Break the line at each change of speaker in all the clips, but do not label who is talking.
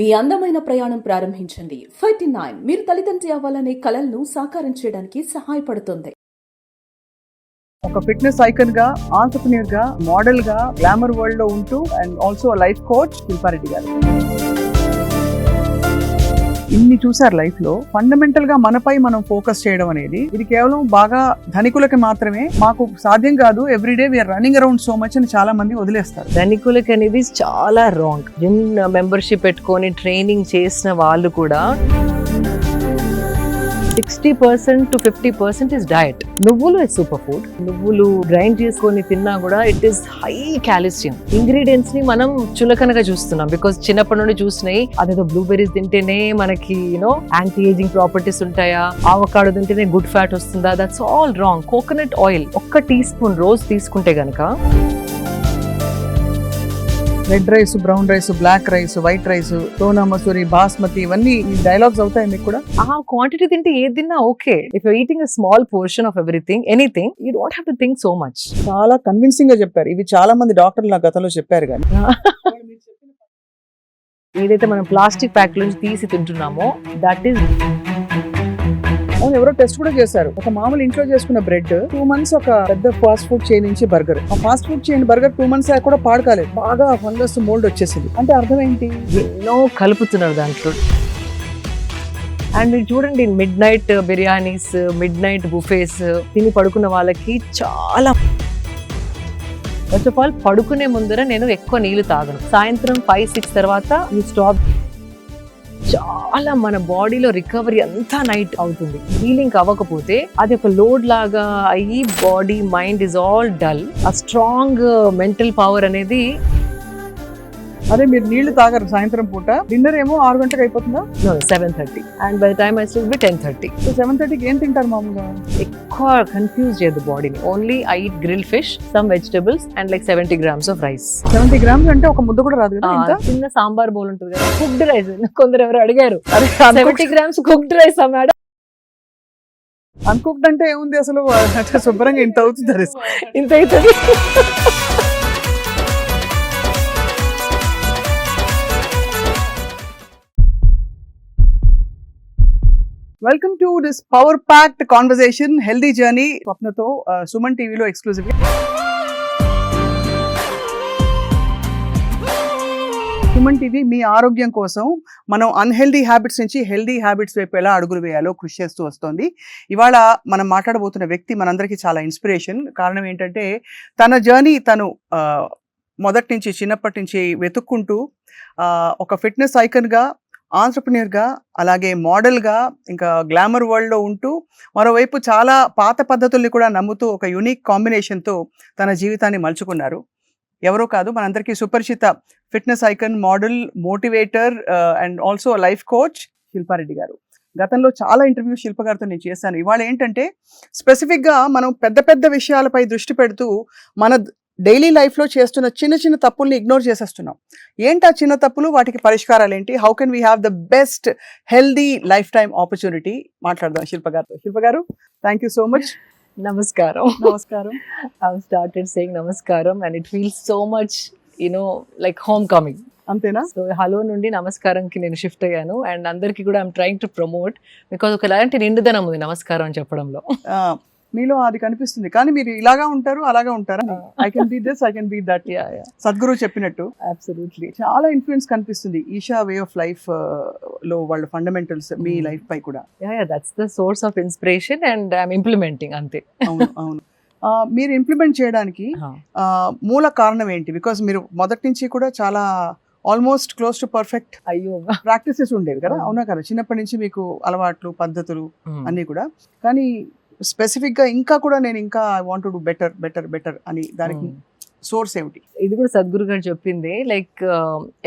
మీ అందమైన ప్రయాణం ప్రారంభించండి. 39 మీరు తల్లిదండ్రి అవ్వాలనే కలలను సాకారం చేయడానికి సహాయపడుతుంది.
ఒక ఫిట్నెస్ ఐకన్ గా, ఆంటర్‌ప్రెన్యూర్ గా, మోడల్ గా, గ్లామర్ వరల్డ్ లో ఉంటూ and also life coach Shilpa Reddy గారు. ఇన్ని చూసారు లైఫ్ లో. ఫండమెంటల్ గా మనపై మనం ఫోకస్ చేయడం అనేది ఇది కేవలం బాగా ధనికులకి మాత్రమే, మాకు సాధ్యం కాదు, everyday we are running around so much అని చాలా మంది వదిలేస్తారు.
ధనికులకి అనేది చాలా రాంగ్. జిమ్ మెంబర్షిప్ పెట్టుకొని ట్రైనింగ్ చేసిన వాళ్ళు కూడా 60% to 50% is diet. నువ్వులు is సూపర్ ఫుడ్. నువ్వులు గ్రైండ్ చేసుకొని తిన్నా కూడా it is high calcium. Ingredients ని మనం చులకనగా చూస్తున్నాం బికాస్ చిన్నప్పటి నుండి చూసినాయి అదేదో బ్లూబెర్రీస్ తింటేనే మనకి యాంటీ ఏజింగ్ ప్రాపర్టీస్ ఉంటాయా, ఆవకాడో తింటేనే గుడ్ ఫ్యాట్ వస్తుందా, that's all wrong. Coconut oil 1 teaspoon రోజు తీసుకుంటే గనక
red rice, brown rice, black rice, white rice, Sona Masuri, basmati, ఇవన్నీ ఈ డైలాగ్స్ అవుతాయి మీకు కూడా.
ఆ క్వాంటిటీ తింటే ఏది తిన్నా okay. If you eating a small portion of everything, anything, you don't have to think so much.
చాలా కన్విన్సింగ్ గా చెప్పారు. ఇవి చాలా మంది డాక్టర్లు నా గతంలో చెప్పారు కానీ
ఏదైతే మనం ప్లాస్టిక్ ప్యాక్ నుంచి తీసి తింటున్నామో దట్ ఈస్.
అవును, ఎవరో టెస్ట్ కూడా చేశారు. ఒక మామూలు ఇంట్లో చేసుకున్న బ్రెడ్ 2 months ఒక పెద్ద ఫాస్ట్ ఫుడ్ చైన్ నుంచి బర్గర్, ఆ fast food chain burger 2 months కూడా పాడుకోలేదు, బాగా ఫంగస్ మోల్డ్ వచ్చేసింది. అంటే అర్థం ఏంటి?
ఎన్నో కలుపుతున్నారు దాంట్లో. అండ్ మీరు చూడండి, midnight biryanis, midnight buffets తిని పడుకున్న వాళ్ళకి చాలా. ఫస్ట్ ఆఫ్ ఆల్ పడుకునే ముందర నేను ఎక్కువ నీళ్లు తాగను. సాయంత్రం 5-6 తర్వాత యూ స్టాప్. చాలా మన బాడీలో రికవరీ అంతా నైట్ అవుతుంది. హీలింగ్ అవ్వకపోతే అది ఒక లోడ్ లాగా అయ్యి body mind is all dull. ఆ స్ట్రాంగ్ మెంటల్ పవర్ అనేది.
అదే మీరు నీళ్లు తాగరు సాయంత్రం పూట, డిన్నర్ ఏమో 6 గంటలకు అయిపోతుందా?
7:30 and by the time I sleep 10:30.
So 7:30కి ఏం తింటారు మామూలుగా?
ఎక్కువ కన్ఫ్యూజ్ చేయదు బాడీని. Only I eat grill fish, some vegetables and like 70 grams of rice.
70 grams అంటే ఒక ముద్ద కూడా రాదు కదా? ఇంకా
చిన్న సాంబార్ బౌల్ ఉంటుంది కదా, కుక్డ్ రైస్. కొందరు ఎవరు అడిగారు 70 grams cooked rice madam.
Uncooked అంటే ఏముంది అసలు? శుభ్రంగా ఇంత అవుతుంది,
ఇంత అవుతుంది.
Welcome to this power packed conversation, healthy journey స్వప్నతో సుమన్ టీవీలో ఎక్స్క్లూజివ్గా. సుమన్ టీవీ మీ ఆరోగ్యం కోసం మనం అన్హెల్దీ హ్యాబిట్స్ నుంచి హెల్దీ హ్యాబిట్స్ వైపు ఎలా అడుగులు వేయాలో కృషి చేస్తూ వస్తుంది. ఇవాళ మనం మాట్లాడబోతున్న వ్యక్తి మనందరికీ చాలా ఇన్స్పిరేషన్. కారణం ఏంటంటే తన జర్నీ తను మొదటి నుంచి, చిన్నప్పటి నుంచి వెతుక్కుంటూ ఒక ఫిట్నెస్ ఐకన్గా, ఆంటర్‌ప్రెన్యూర్‌గా, అలాగే మోడల్‌గా, ఇంకా గ్లామర్ వరల్డ్‌లో ఉంటూ మరోవైపు చాలా పాత పద్ధతుల్ని కూడా నమ్ముతూ ఒక యూనిక్ కాంబినేషన్‌తో తన జీవితాన్ని మలుచుకున్నారు. ఎవరో కాదు, మనందరికీ సుపరిచిత fitness icon, model, motivator and also life coach Shilpa Reddy గారు. గతంలో చాలా ఇంటర్వ్యూస్ శిల్ప గారితో నేను చేశాను. ఇవాళ ఏంటంటే స్పెసిఫిక్గా మనం పెద్ద పెద్ద విషయాలపై దృష్టి పెడుతూ మన డైలీ లైఫ్లో చేస్తున్న చిన్న చిన్న తప్పుల్ని ఇగ్నోర్ చేసేస్తున్నాం. ఏంటి ఆ చిన్న తప్పులు, వాటికి పరిష్కారాలు ఏంటి, how can we have the best healthy life time opportunity మాట్లాడదాం శిల్ప గారితో. శిల్ప గారు, థ్యాంక్ యూ సో మచ్.
నమస్కారం.
నమస్కారం.
I started saying నమస్కారం and it feels so much, like homecoming.
అంతేనా?
సో హలో నుండి నమస్కారంకి నేను షిఫ్ట్ అయ్యాను. అండ్ అందరికీ కూడా I'm trying to promote because ఒక ఎలాంటి నిండుదనం ఉంది నమస్కారం అని చెప్పడంలో.
మీలో అది కనిపిస్తుంది. కానీ మీరు ఇలాగా ఉంటారు, అలాగా ఉంటారా? I can be this, I can be that. Sadhguru చెప్పినట్టు
అబ్సల్యూట్లీ
చాలా ఇన్ఫ్లుయెన్స్ కనిపిస్తుంది ఈషా వే ఆఫ్ లైఫ్ లో, వాళ్ళ ఫండమెంటల్స్ మీ లైఫ్ పై కూడా.
That's the source of inspiration and I'm implementing. అంతే.
అవును, అవును. మీరు ఇంప్లిమెంట్ చేయడానికి మూల కారణం ఏంటి? బికాస్ మీరు మొదటి నుంచి కూడా చాలా almost close to perfect practices ఉండేవి కదా, అవునా కదా? చిన్నప్పటి నుంచి మీకు అలవాట్లు, పద్ధతులు అన్నీ కూడా. కానీ స్పెసిఫిక్ గా ఇంకా కూడా నేను ఇంకా I want to do better better better అని, దానికి సోర్స్ ఏమిటి?
ఇది కూడా సద్గురు గారు చెప్పింది. లైక్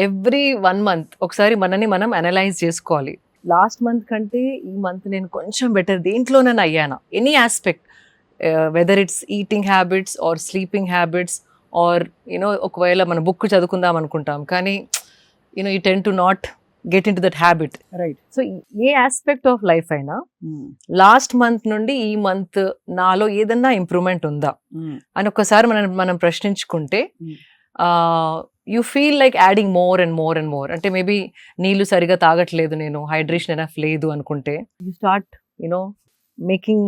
ఎవ్రీ 1 month ఒకసారి మనని మనం అనలైజ్ చేసుకోవాలి. లాస్ట్ మంత్ కంటే ఈ మంత్ నేను కొంచెం బెటర్ దేంట్లోనైనా అయ్యానా, any aspect, whether it's eating habits or sleeping habits or ఒకవేళ మన బుక్ చదువుకుందాం అనుకుంటాం కానీ you tend to not get into that habit.
Right.
So a aspect of life అయినా లాస్ట్ మంత్ నుండి ఈ మంత్ నాలో ఏదన్నా ఇంప్రూవ్మెంట్ ఉందా అని ఒక్కసారి మనం ప్రశ్నించుకుంటే you feel like adding more and more and more. అంటే మేబీ నీళ్లు సరిగా తాగట్లేదు నేను, హైడ్రేషన్ ఎనఫ్ లేదు అనుకుంటే you start making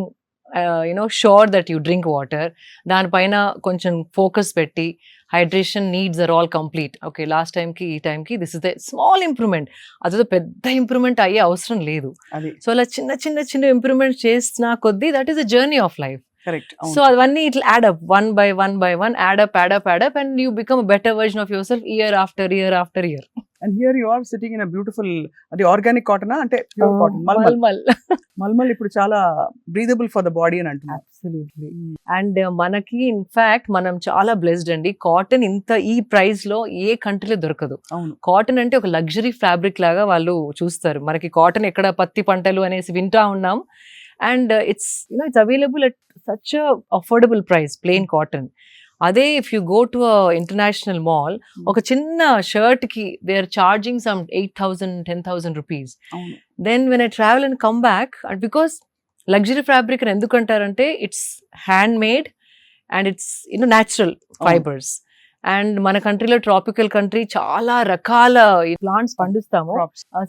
sure that you drink water. దానిపైన కొంచెం ఫోకస్ పెట్టి hydration needs are all complete. Okay, last టైంకి ఈ టైంకి this is the small improvement. అదేదో పెద్ద ఇంప్రూవ్మెంట్ అయ్యే అవసరం లేదు. సో అలా చిన్న చిన్న చిన్న ఇంప్రూవ్మెంట్ చేసిన కొద్దీ that is the journey of life.
Correct.
So అవన్నీ it add up one by one add up and you become better version of yourself year after year.
And here you are sitting in a beautiful, అది organic cotton అంటే pure cotton mulmul ఇప్పుడు చాలా breathable for the body అని అంటున్నారు.
Absolutely. And మనకి in fact మనం చాలా blessed అండి. కాటన్ ఇంత ఈ ప్రైస్ లో ఏ కంట్రీలో దొరకదు.
అవును.
కాటన్ అంటే ఒక లగ్జరీ ఫ్యాబ్రిక్ లాగా వాళ్ళు చూస్తారు. మనకి కాటన్ ఎక్కడ పత్తి పంటలు అనేసి వింటా ఉన్నాం. And it's available at such affordable price, plain cotton. అదే if you go to international mall, ఒక చిన్న షర్ట్ కి they are charging some 8,000 10,000 rupees. Then when I travel and come back, and because luxury fabric అని ఎందుకు అంటారంటే it's hand made and it's natural fibres. And మన కంట్రీలో tropical country, చాలా రకాల ప్లాంట్స్ పండిస్తాము.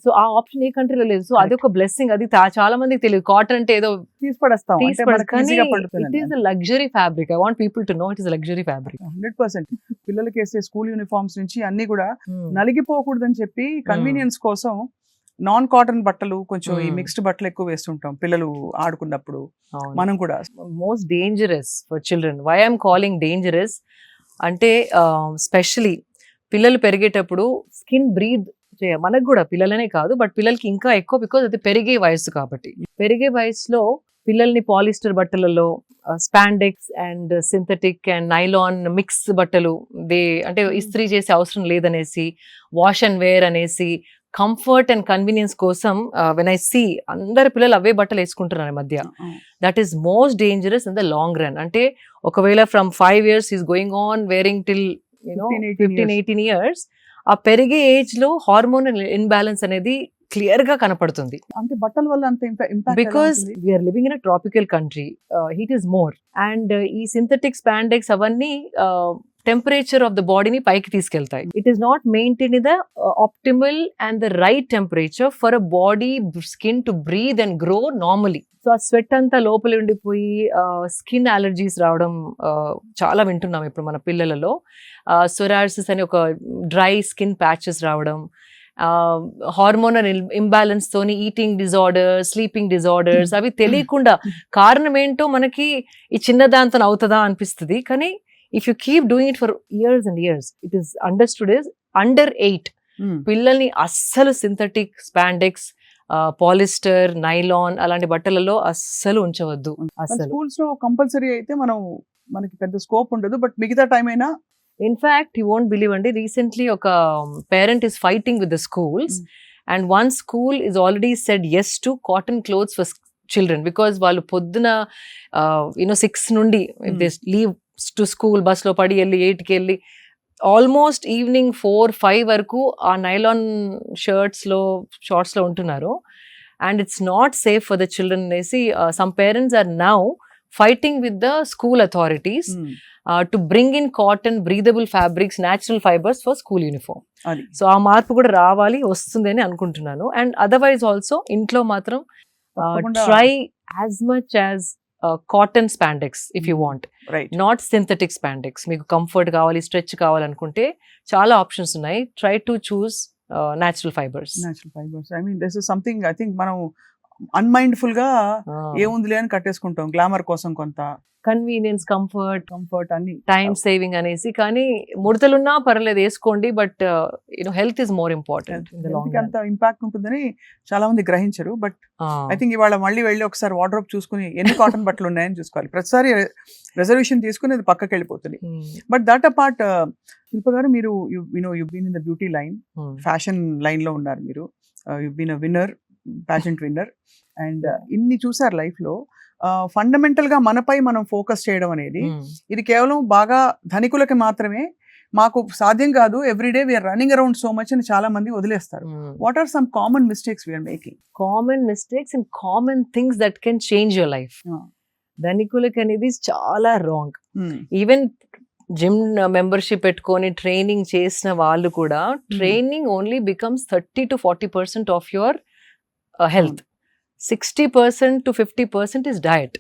సో ఆ ఆప్షన్ ఏ కంట్రీలో లేదు. సో అది ఒక బ్లెస్సింగ్. అది చాలా మందికి తెలియదు. కాటన్ అంటే ఏదో
తీసిపడేస్తాం,
it is luxury fabric. I want people to know it is luxury fabric.
100%. పిల్లలకి వేసే స్కూల్ యూనిఫామ్స్ నుంచి అన్ని కూడా నలిగిపోకూడదని చెప్పి కన్వీనియన్స్ కోసం నాన్ కాటన్ బట్టలు, కొంచెం ఈ మిక్స్డ్ బట్టలు ఎక్కువ వేస్తుంటాం పిల్లలు ఆడుకున్నప్పుడు. మనం కూడా
most dangerous for children. Why I'm calling dangerous అంటే స్పెషలీ పిల్లలు పెరిగేటప్పుడు స్కిన్ బ్రీద్ మనకు కూడా, పిల్లలనే కాదు బట్ పిల్లలకి ఇంకా ఎక్కువ, బికాజ్ అది పెరిగే వయసు కాబట్టి. పెరిగే వయసులో పిల్లల్ని పాలిస్టర్ బట్టలలో spandex and synthetic and nylon mix బట్టలు అంటే ఇస్త్రీ చేసే అవసరం లేదనేసి, వాష్ అండ్ వేర్ అనేసి, కంఫర్ట్ అండ్ కన్వీనియన్స్ కోసం వెన్ ఐ సీ అందరు పిల్లలు అవే బట్టలు వేసుకుంటున్నారు ఈ మధ్య. That is most dangerous in the long run. అంటే ఒకవేళ from 5 years is going on wearing till 15-18 years, ఆ పెరిగే ఏజ్ లో హార్మోనల్ ఇన్బ్యాలెన్స్ అనేది క్లియర్ గా కనపడుతుంది.
అంటే బట్టల వల్ల అంత impact,
because we're living in a tropical country, heat is more. And ఈ సింథటిక్ స్పాండెక్స్ అవన్నీ టెంపరేచర్ ఆఫ్ ద బాడీని పైకి తీసుకెళ్తాయి. It is not maintain the optimal and the right temperature for a body skin to breathe and grow normally. So ఆ sweat అంతా లోపల ఉండిపోయి skin allergies రావడం చాలా వింటున్నాం ఇప్పుడు మన పిల్లలలో. సొరాసిస్ అని ఒక డ్రై స్కిన్ ప్యాచెస్ రావడం, హార్మోనల్ ఇంబ్యాలెన్స్ తోని ఈటింగ్ డిజార్డర్స్, స్లీపింగ్ డిజార్డర్స్, అవి తెలియకుండా కారణం ఏంటో మనకి ఈ చిన్న దాంతో అవుతుందా అనిపిస్తుంది. కానీ if you keep doing it for years and years, it is understood as under 8 పిల్లల్ని అస్సలు సింథటిక్ స్పాండెక్స్, పాలిస్టర్, నైలాన్ అలాంటి బట్టలలో అస్సలు ఉంచవద్దు. అసలు
స్కూల్స్ లో కంపల్సరీ అయితే మనకి పెద్ద స్కోప్ ఉండదు, బట్ మిగతా టైం అయినా.
ఇన్ఫాక్ట్ యూ వోంట్ బిలీవ్ అండి, రీసెంట్లీ ఒక parent is fighting with the schools and one school is already said yes to cotton clothes for children because వాళ్ళు పొద్దున 6 నుండి they leave to school, bus లో పడి వెళ్ళి 8కి వెళ్ళి ఆల్మోస్ట్ ఈవినింగ్ 4-5 వరకు ఆ నైలాన్ షర్ట్స్ లో షార్ట్స్ లో ఉంటున్నారు. And it's not safe for the children అనేసి some parents are now fighting with the school authorities to bring in cotton breathable fabrics, natural fibres for school uniform. So ఆ మార్పు కూడా వస్తుంది అని అనుకుంటున్నాను. అండ్ అదర్వైజ్ ఆల్సో ఇంట్లో మాత్రం try as much as cotton spandex if you want,
right,
not synthetic spandex. మీకు comfort కావాలి, స్ట్రెచ్ కావాలనుకుంటే చాలా ఆప్షన్స్ ఉన్నాయి. Try to choose natural fibers.
I mean, this is something I think మనం unmindful గా ఏముందిలే అని కట్టేసుకుంటాం, గ్లామర్ కోసం కొంత
కన్వీనియన్స్, కంఫర్ట్
అన్ని,
టైం సేవింగ్ అనేసి. కానీ ముడతలున్నా పర్లేదు వేసుకోండి, but health is more important.
అంత ఇంపాక్ట్ ఉంటుందని చాలా మంది గ్రహించరు. బట్ ఐ థింక్ ఇవాళ మళ్ళీ వెళ్ళి ఒకసారి వార్డ్రోబ్ చూసుకుని ఎన్ని కాటన్ బట్టలు ఉన్నాయని చూసుకోవాలి. ప్రతిసారి రిజర్వేషన్ తీసుకుని అది పక్కకి వెళ్ళిపోతుంది. బట్ దట్ అపార్ట్, శిల్ప గారు, మీరు you been in the beauty line, fashion line లో ఉన్నారు మీరు. You been a winner, pageant winner, and ఇన్ని చూసారు లైఫ్ లో. ఫండమెంటల్ గా మనపై మనం ఫోకస్ చేయడం అనేది ఇది కేవలం బాగా ధనికులకి మాత్రమే, మాకు సాధ్యం కాదు, everyday we are running around so much అని చాలా మంది వదిలేస్తారు. What are some common mistakes we are making?
Common mistakes and common things that can change your life. ధనికులకి అనేది చాలా రాంగ్. ఈవెన్ జిమ్ మెంబర్షిప్ పెట్టుకొని ట్రైనింగ్ చేసిన వాళ్ళు కూడా training only becomes 30 to 40% of your health. 60% to 50% is diet.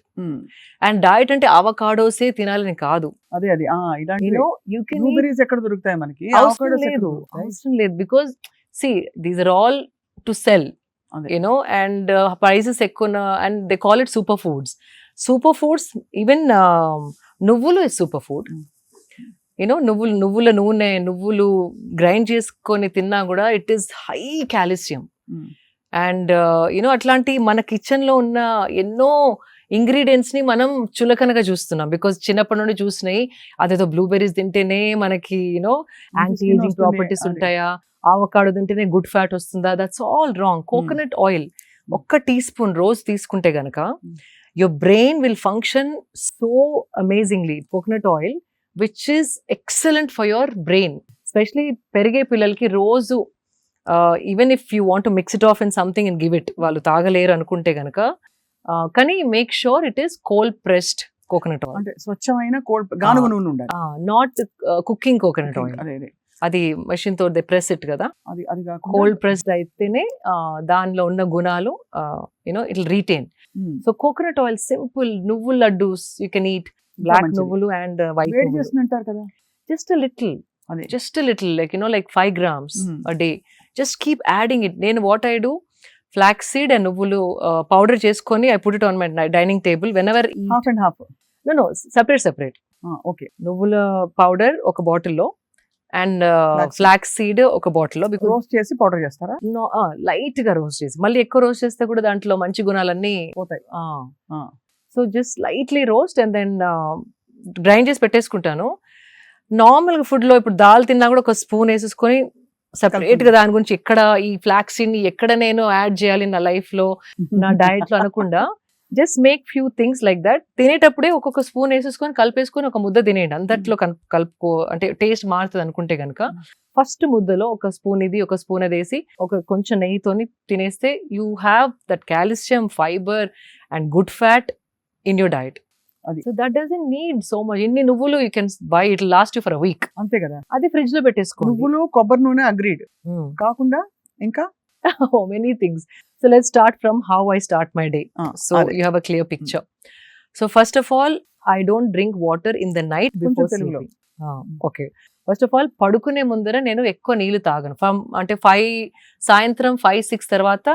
And diet అంటే అవకాడోసే తినాలని కాదు.
అదే అది ఇలాంటి
యూ కెన్
బ్లూబెర్రీస్ ఎక్కడ దొరుకుతాయి మనకి?
అవసరం లేదు because see these are all to sell, and prices ఎక్కువ, and they call it super foods. Super foods, even నువ్వులు ఇస్ సూపర్ ఫుడ్. నువ్వుల నూనె, నువ్వులు గ్రైండ్ చేసుకొని తిన్నా కూడా it is high calcium. And అట్లాంటి మన కిచెన్ లో ఉన్న ఎన్నో ఇంగ్రీడియంట్స్ ని మనం చులకనగా చూస్తున్నాం బికాస్ చిన్నప్పటి నుండి చూసినాయి. అదేదో బ్లూబెర్రీస్ తింటేనే మనకి యాంటీ ఏజింగ్ ప్రాపర్టీస్ ఉంటాయా, ఆవకాడో తింటేనే గుడ్ ఫ్యాట్ వస్తుందా? That's all wrong. Coconut oil 1 teaspoon రోజు తీసుకుంటే గనక your brain will function so amazingly. Coconut oil, which is excellent for your brain, especially perige pillalki roju, even if you want to mix it off in something and give it, వాళ్ళు తాగలేరు అనుకుంటే గనక కానీ make sure it is cold pressed coconut oil.
అంటే స్వచ్ఛమైన గానుగ నూనె ఉండాలి,
not cooking coconut oil. అది మెషిన్ తో ప్రెస్ ఇట్ కదా, కోల్డ్ ప్రెస్డ్ అయితేనే దానిలో ఉన్న గుణాలు it will retain. So coconut oil simple, నువ్వుల laddoos you can eat, black నువ్వులు అండ్ వైట్
నువ్వులు.
Just little like 5 grams a day. Just keep adding it. నేను what I do, flax seed and నువ్వులు powder చేసుకొని I put it on my dining table whenever.
Half and half?
No, separate.
Okay.
నువ్వుల powder ఒక బాటిల్లో and flax seed ఒక బాటిల్లో.
Roast చేసి powder చేస్తారా?
లైట్ గా రోస్ట్ చేసి, మళ్ళీ ఎక్కువ రోస్ట్ చేస్తే కూడా దాంట్లో మంచి గుణాలన్నీ
పోతాయి.
So just lightly roast and then grind చేసి పెట్టేసుకుంటాను. నార్మల్ ఫుడ్ లో ఇప్పుడు దాల్ తిన్నా కూడా 1 స్పూన్ వేసేసుకొని సెపరేట్ గా దాని గురించి ఎక్కడ ఈ ఫ్లాక్స్ సీడ్ ని ఎక్కడ నేను యాడ్ చేయాలి నా లైఫ్ లో, నా డయట్ లో అనకుండా just make few things like that. తినేటప్పుడే ఒక్కొక్క స్పూన్ వేసేసుకొని కలిపేసుకొని ఒక ముద్ద తినేయండి. అంతట్లో కలుపుకో, అంటే టేస్ట్ మారుతుంది అనుకుంటే కనుక ఫస్ట్ ముద్దలో 1 స్పూన్ ఇది 1 స్పూన్ అది వేసి కొంచెం నెయ్యితోని తినేస్తే you have that calcium, fibre and good fat in your diet. So that doesn't need so much. ఇన్ని నువ్వులు you can buy, it last you for a week.
అంతే కదా.
అది ఫ్రిడ్జ్ లో పెట్టేసుకో.
నువ్వులు, కొబ్బరి నూనె అగ్రీడ్ కాకుండా ఇంకా
many things. So let's start from how I start my day. So you have a clear picture. So first of all, I don't drink water in the night before sleeping. Okay. First of all, పడుకునే ముందర నేను ఎక్కువ నీళ్లు తాగను. అంటే 5 సాయంత్రం 5-6 తర్వాత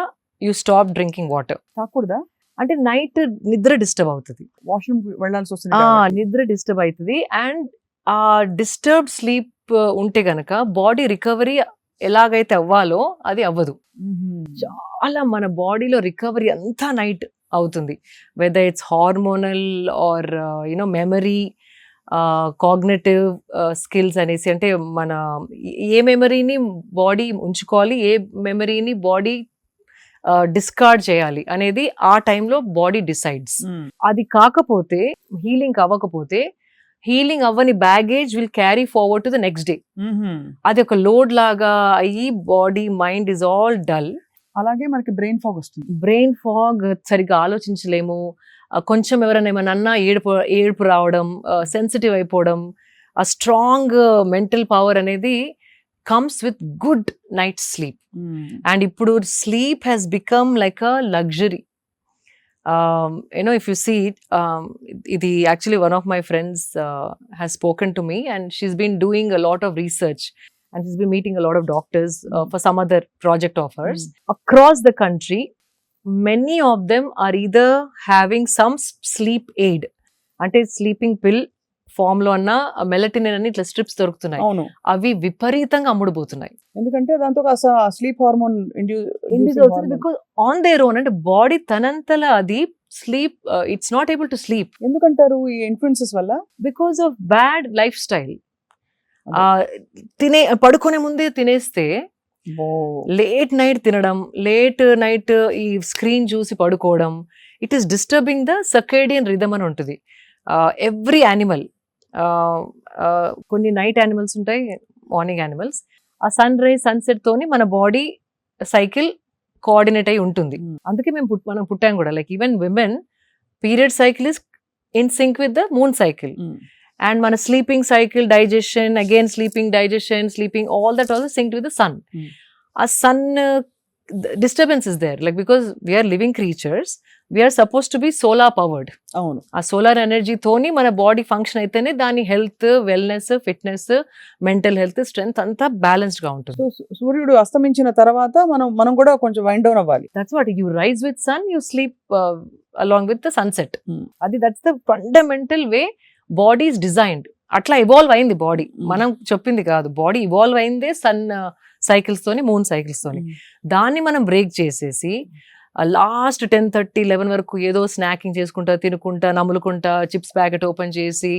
you stop drinking water.
తాగకూడదా?
అంటే నైట్ నిద్ర డిస్టర్బ్ అవుతుంది,
వాష్రూమ్ వెళ్ళాల్సి వస్తుంది,
నిద్ర డిస్టర్బ్ అవుతుంది. అండ్ ఆ డిస్టర్బ్డ్ స్లీప్ ఉంటే గనక బాడీ రికవరీ ఎలాగైతే అవ్వాలో అది అవ్వదు. చాలా మన బాడీలో రికవరీ అంతా నైట్ అవుతుంది, whether it's hormonal or memory, cognitive skills అనేసి. అంటే మన ఏ మెమరీని బాడీ ఉంచుకోవాలి, ఏ మెమరీని బాడీ డిస్కార్డ్ చేయాలి అనేది ఆ టైంలో బాడీ డిసైడ్స్. అది కాకపోతే, హీలింగ్ అవ్వకపోతే, హీలింగ్ అవ్వని baggage will carry forward to the next day. అది ఒక లోడ్ లాగా అయ్యి body mind is all dull.
అలాగే మనకి బ్రెయిన్ ఫాగ్ వస్తుంది.
బ్రెయిన్ ఫాగ్, సరిగ్గా ఆలోచించలేము. కొంచెం ఎవరైనా ఏమన్నా ఏడుపు రావడం, సెన్సిటివ్ అయిపోవడం. ఆ స్ట్రాంగ్ మెంటల్ పవర్ అనేది comes with good night sleep. And ఇప్పుడు sleep has become like a luxury. If you see it, actually one of my friends has spoken to me, and she's been doing a lot of research, and she's been meeting a lot of doctors for some other project of hers across the country. Many of them are either having some sleep aid, ante sleeping pill form లో అన్న మెలటినిన్ అని ఇట్లా strips దొరుకుతున్నాయి. అవి విపరీతంగా అమ్ముడుపోతున్నాయి.
ఎందుకంటే దాంతో sleep hormone induce
అవుతుంది. బికాజ్ ఆన్ దేర్ ఓన్, అంటే బాడీ తనంతల అది sleep, it's not able to sleep.
ఎందుకంటారు ఈ ఇన్ఫ్లుయెన్సెస్ వల్ల?
Because of bad life style. పడుకునే ముందే తినేస్తే, లేట్ నైట్ తినడం, లేట్ నైట్ ఈ స్క్రీన్ చూసి పడుకోవడం, it is disturbing the circadian rhythm అని ఉంటుంది. ఎవ్రీ యానిమల్, కొన్ని నైట్ యానిమల్స్ ఉంటాయి, మార్నింగ్ యానిమల్స్. ఆ సన్ రైజ్ సన్సెట్ తోని మన బాడీ సైకిల్ కోఆర్డినేట్ అయి ఉంటుంది. అందుకే మనం పుట్టాం కూడా. Like even women period cycle is in sync with the moon cycle. And మన sleeping cycle, digestion, again sleeping, digestion, sleeping, all that also synced with the sun. A sun disturbance is there, like because we are living creatures, we are supposed to be solar powered.
అవును.
ఆ solar energy తోని మన body function అయితేనే దాని health, wellness, fitness, mental health, strength అంతా balanced గా ఉంటుంది.
So సూర్యుడు అస్తమించిన తర్వాత మనం కూడా కొంచెం వైండ్ డౌన్ అవ్వాలి.
That's what you rise with sun, you sleep along with the sunset. అది that's the fundamental way body is designed. అట్లా ఇవాల్వ్ అయింది బాడీ, మనం చెప్పింది కాదు. బాడీ ఇవాల్వ్ అయిందే సన్ సైకిల్స్ తోని, మూన్ సైకిల్స్ తోని. దాన్ని మనం బ్రేక్ చేసేసి లాస్ట్ 10:30, 11 వరకు ఏదో స్నాకింగ్ చేసుకుంటా, తినుకుంటా, నములుకుంటా, చిప్స్ ప్యాకెట్ ఓపెన్ చేసి,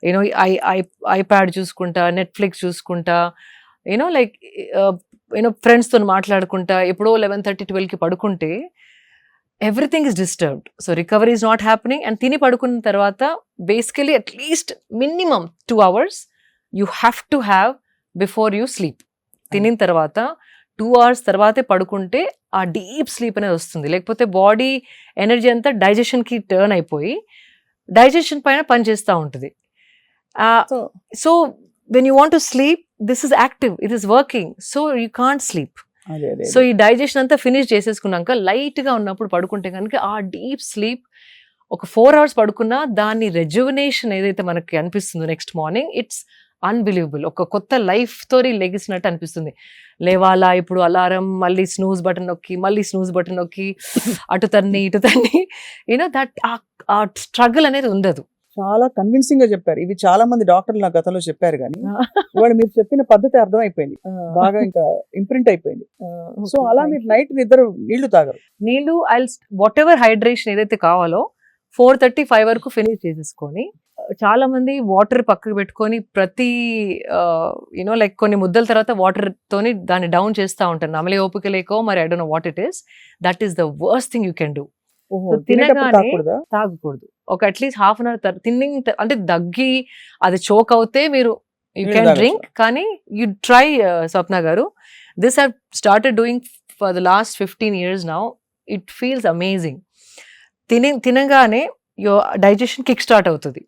యూనో ఐప్యాడ్ చూసుకుంటా, నెట్ఫ్లిక్స్ చూసుకుంటా, యూనో లైక్ ఫ్రెండ్స్తో మాట్లాడుకుంటా, ఎప్పుడో 11:30, 12కి పడుకుంటే everything is disturbed. So recovery is not happening. And తిని పడుకున్న తర్వాత basically at least minimum 2 hours you have to have before you sleep. తినిన తర్వాత 2 hours తర్వాతే పడుకుంటే ఆ డీప్ స్లీప్ అనేది వస్తుంది. లేకపోతే బాడీ ఎనర్జీ అంతా డైజెషన్కి టర్న్ అయిపోయి డైజెషన్ పైన పనిచేస్తూ ఉంటుంది. So when you want to sleep, this is active, it is working, so you can't sleep. So ఈ డైజెషన్ అంతా ఫినిష్ చేసేసుకున్నాక లైట్గా ఉన్నప్పుడు పడుకుంటే కనుక ఆ డీప్ స్లీప్ ఒక 4 hours పడుకున్నా దాని రెజ్యువనేషన్ ఏదైతే మనకి అనిపిస్తుందో నెక్స్ట్ మార్నింగ్, ఇట్స్ అన్బిలీవబుల్. ఒక కొత్త లైఫ్ తోని లెగిసినట్టు అనిపిస్తుంది. లేవాలా ఇప్పుడు అలారం, మళ్ళీ స్నూజ్ బటన్ నొక్కి, మళ్ళీ స్నూజ్ బటన్ నొక్కి, అటు తన్ని ఇటు తన్ని, యూనో దట్ ఆ స్ట్రగుల్ అనేది ఉండదు.
చాలా కన్విన్సింగ్ గా చెప్పారు. ఇవి చాలా మంది డాక్టర్లు నా గతంలో చెప్పారు, కానీ ఇవాళ మీరు చెప్పిన పద్ధతి అర్థమైపోయింది, బాగా ఇంకా ఇంప్రింట్ అయిపోయింది. సో అలా మీరు నైట్ నిద్ర నీళ్లు తాగరు?
నీళ్లు వాట్ ఎవర్ హైడ్రేషన్ ఏదైతే కావాలో 4:30, 5 వరకు ఫినిష్ చేసేసుకొని, చాలా మంది వాటర్ పక్కకు పెట్టుకొని ప్రతి యూనో లైక్ కొన్ని ముద్దల తర్వాత వాటర్ తోని దాన్ని డౌన్ చేస్తూ ఉంటారు. నమలే ఓపిక లేకో మరి I don't know what it is. That is the worst thing you can do. తినగానే తాగకూడదు. ఒక అట్లీస్ట్ ½ an hour తిన్నింగ్, అంటే దగ్గి అది చోక్ అవుతే మీరు యూ కెన్ డ్రింక్. కానీ యూ ట్రై, స్వప్న గారు, this have started doing for the last 15 years now. It feels amazing. తినగానే యువర్ డైజెషన్ కిక్ స్టార్ట్ అవుతుంది.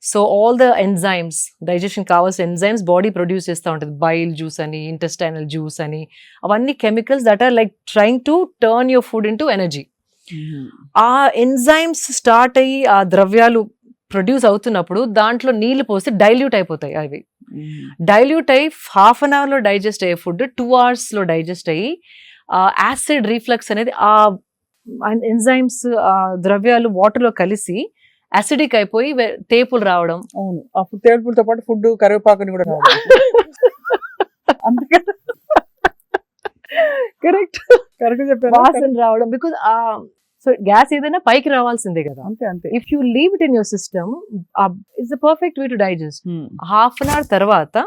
So all the enzymes, digestion కావాల్సిన ఎంజైమ్స్ బాడీ ప్రొడ్యూస్ చేస్తూ ఉంటుంది. బైల్ జ్యూస్ అని, intestinal juice అని, అవన్నీ chemicals that are like trying to turn your food into energy. ఆ enzymes start అయ్యి ఆ ద్రవ్యాలు ప్రొడ్యూస్ అవుతున్నప్పుడు దాంట్లో నీళ్లు పోస్తే డైల్యూట్ అయిపోతాయి. అవి డైల్యూట్ అయ్యి ½ an hour లో డైజెస్ట్ అయ్యే ఫుడ్ 2 hours లో డైజెస్ట్ అయ్యి యాసిడ్ రీఫ్లక్స్ అనేది ఆ ఎంజైమ్స్, ఆ ద్రవ్యాలు వాటర్లో కలిసి యాసిడిక్ అయిపోయి తేపులు రావడం.
అవును, అప్పుడు తేపులతో పాటు ఫుడ్ కరివేపాకుని కూడా
కరెక్ట్ చెప్పారు, వాసన రావడం. బికాజ్ సో గ్యాస్ ఏదైనా పైకి రావాల్సిందే కదా.
అంతే అంతే.
If you leave it in your system, it's the perfect way to digest. ½ an hour తర్వాత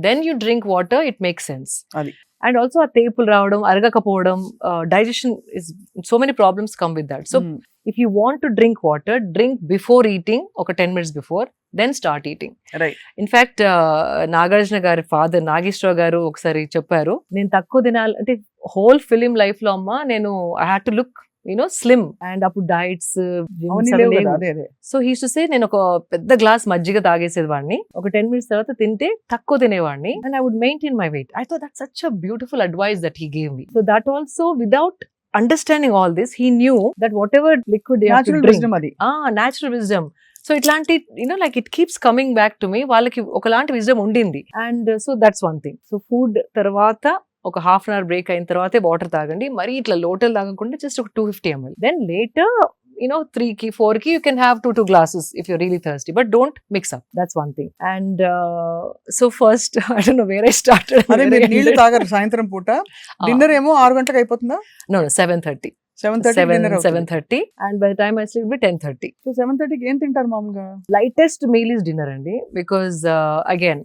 then you drink water, it makes sense.
అది.
అండ్ ఆల్సో ఆ తేపులు రావడం, అరగకపోవడం, digestion is so many problems come with that. So if you want to drink water, drink before eating, ఒక 10 minutes before, then start eating.
Right.
In fact, Nagarjuna గారి father Nageswara గారు ఒకసారి చెప్పారు, నేను తక్కువ తినాలి అంటే హోల్ ఫిలిం లైఫ్ లో అమ్మ నేను I had to look slim. And అప్పుడు diets, so he to say నేను ఒక పెద్ద గ్లాస్ మజ్జిగ తాగేసేది వాడిని, ఒక 10 minutes తర్వాత తింటే తక్కువ తినేవాడిని, and I would maintain my weight. I thought that's such a beautiful advice that he gave me. So that also without understanding all this, he knew that whatever liquid they have to drink, natural wisdom. So itlanti like it keeps coming back to me, వాళ్ళకి ఒకలాంటి wisdom ఉండింది. And so that's one thing. So food తర్వాత ఒక ½ an hour break అయిన తర్వాతే water తాగండి. మరి ఇట్లా లోటల్ తాగకుండా జస్ట్ ఒక 250 ml. Then later 3ki 4ki you can have 2 glasses if you're really thirsty, but don't mix up. That's one thing. And so first I don't know where I started.
అదే మీరు నీళ్లు తాగరు సాయంత్రం పూట. డిన్నర్ ఏమో 6 గంటలకు అయిపోతుందా?
No, 7:30. 7:30 and by the time I sleep be 10:30.
So 7:30కి ఏం తింటారు మామూలుగా?
Lightest meal is dinner అండి, because again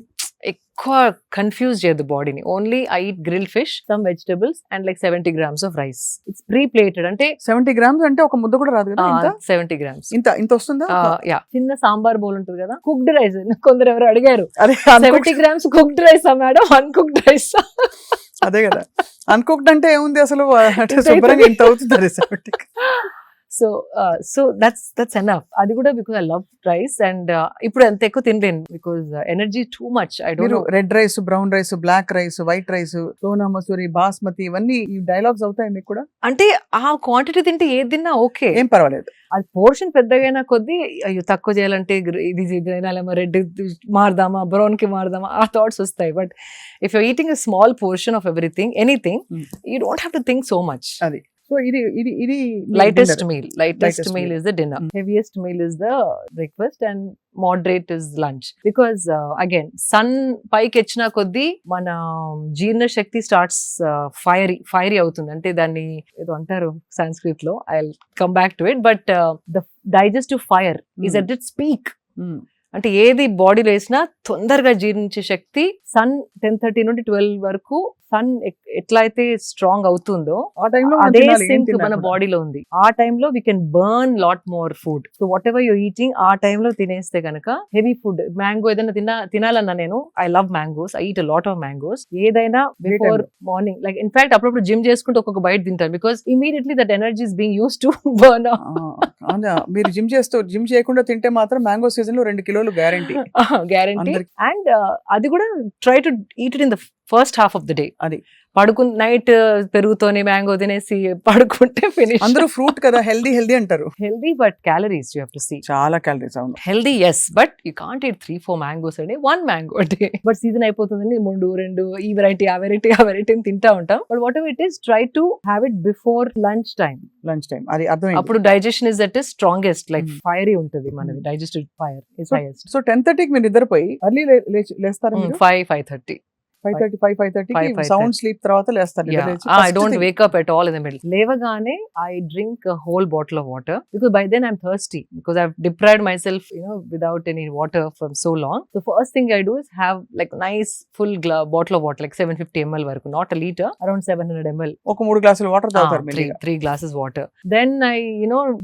ఎక్కువ కన్ఫ్యూజ్ చేయదు బాడీని. Only I eat grilled fish, some vegetables and like 70 grams of rice. It's pre plated. అంటే
70 grams అంటే ఒక ముద్ద కూడా రాదు కదా?
70 grams.
ఇంత వస్తుందా?
యా, చిన్న సాంబార్ బౌల్ ఉంటుంది కదా, కుక్డ్ రైస్. కొందరు ఎవరు అడిగారు 70 grams cooked rice madam, uncooked rice.
అదే కదా, అన్కుక్డ్ అంటే ఏముంది అసలు, శుభ్రంగా ఇంత అవుతుంది.
So that's enough. అది కూడా because I love rice and ఇప్పుడు అంత ఎక్కువ తినలేను because energy too much. I don't
మీరు
know.
Red rice, brown rice, black rice, white rice, Sona Masuri, basmati ఇవన్నీ ఈ డైలాగ్స్ అవుతాయి మీకు కూడా?
అంటే ఆ క్వాంటిటీ తింటే ఏది తిన్నా ఓకే.
ఏం పర్వాలేదు.
అది పోర్షన్ పెద్దగైనా కొద్దీ అయ్యో తక్కువ చేయాలంటే ఇది తినాలేమో, రెడ్ మారదామా, బ్రౌన్ కి మారదామా, ఆ థాట్స్ వస్తాయి. But if you eating a small portion of everything, anything, you don't have to think so much.
అది సో ఇది
lightest
dinner.
meal
Lightest
meal
meal.
is the dinner. Heaviest meal is the breakfast and moderate is lunch, because again sun పైకి వచ్చిన కొద్దీ మన జీర్ణ శక్తి starts fiery అవుతుంది. అంటే దాన్ని ఏదో అంటారు సంస్కృత్ లో, I come back to it, but the digestive fire is at its peak.
Mm.
అంటే ఏది బాడీలో వేసినా తొందరగా జీర్ణించే శక్తి సన్ 10:30 నుండి 12 వరకు సన్ ఎట్లా అయితే స్ట్రాంగ్ అవుతుందో
ఆ టైంలో
అదే సింక్ మన బాడీలో ఉంది. ఆ టైంలో we can burn lot more food. So what ever you eating ఆ టైంలో తినేస్తే కనుక హెవీ ఫుడ్, మ్యాంగో ఏదైనా తినాలన్నా, నేను I love mangoes, I eat a lot of mangoes. ఏదైనా బిఫోర్ మార్నింగ్, లైక్ ఇన్ఫాక్ట్ అప్పుడప్పుడు జిమ్ చేసుకుంటూ ఒక్కొక్క బయట తింటాను, because immediately that energy is being use to burn.
మీరు జిమ్ చేయకుండా తింటే మాత్రం మ్యాంగో సీజన్ లో 2 కిలోలు గ్యారంటీ.
గ్యారంటీ. అండ్ అది కూడా try to eat it in the first half of the day.
అది
నైట్ పెరుగుతోనే మ్యాంగో తినేసి పడుకుంటే ఫినిష్.
అందరూ ఫ్రూట్ కదా, హెల్దీ అంటారు.
Healthy but calories you have to see.
చాలా క్యాలరీస్. అవును,
healthy yes, but you can't eat 3-4 mangoes అండి, 1 మ్యాంగో అంటే. బట్ సీజన్ అయిపోతుందని 3-2 ఈ వెరైటీ ఆ వెరైటీ తింటా ఉంటాం. But whatever it is, try to have it before lunch time.
అది అర్థమైంది.
అప్పుడు digestion is at strongest, like fiery ఉంటుంది మనది, digestive fire is highest.
So 10:30కి మీరు నిద్రపోయి ఎర్లీ లేస్తారా?
5:30
5:30 సౌండ్ స్లీప్ తర్వాత లేస్తారు.
I don't wake up at all in the middle. లేవగానే I drink a whole bottle of water, because by then I'm thirsty, because I've deprived myself, without any water from so long. The first thing I do is have like nice full bottle of water, like 750 ml వరకు, not a liter, around 700 ml.
ఒక 3 గ్లాసులు water తాగుతారు.
3 glasses water. Then I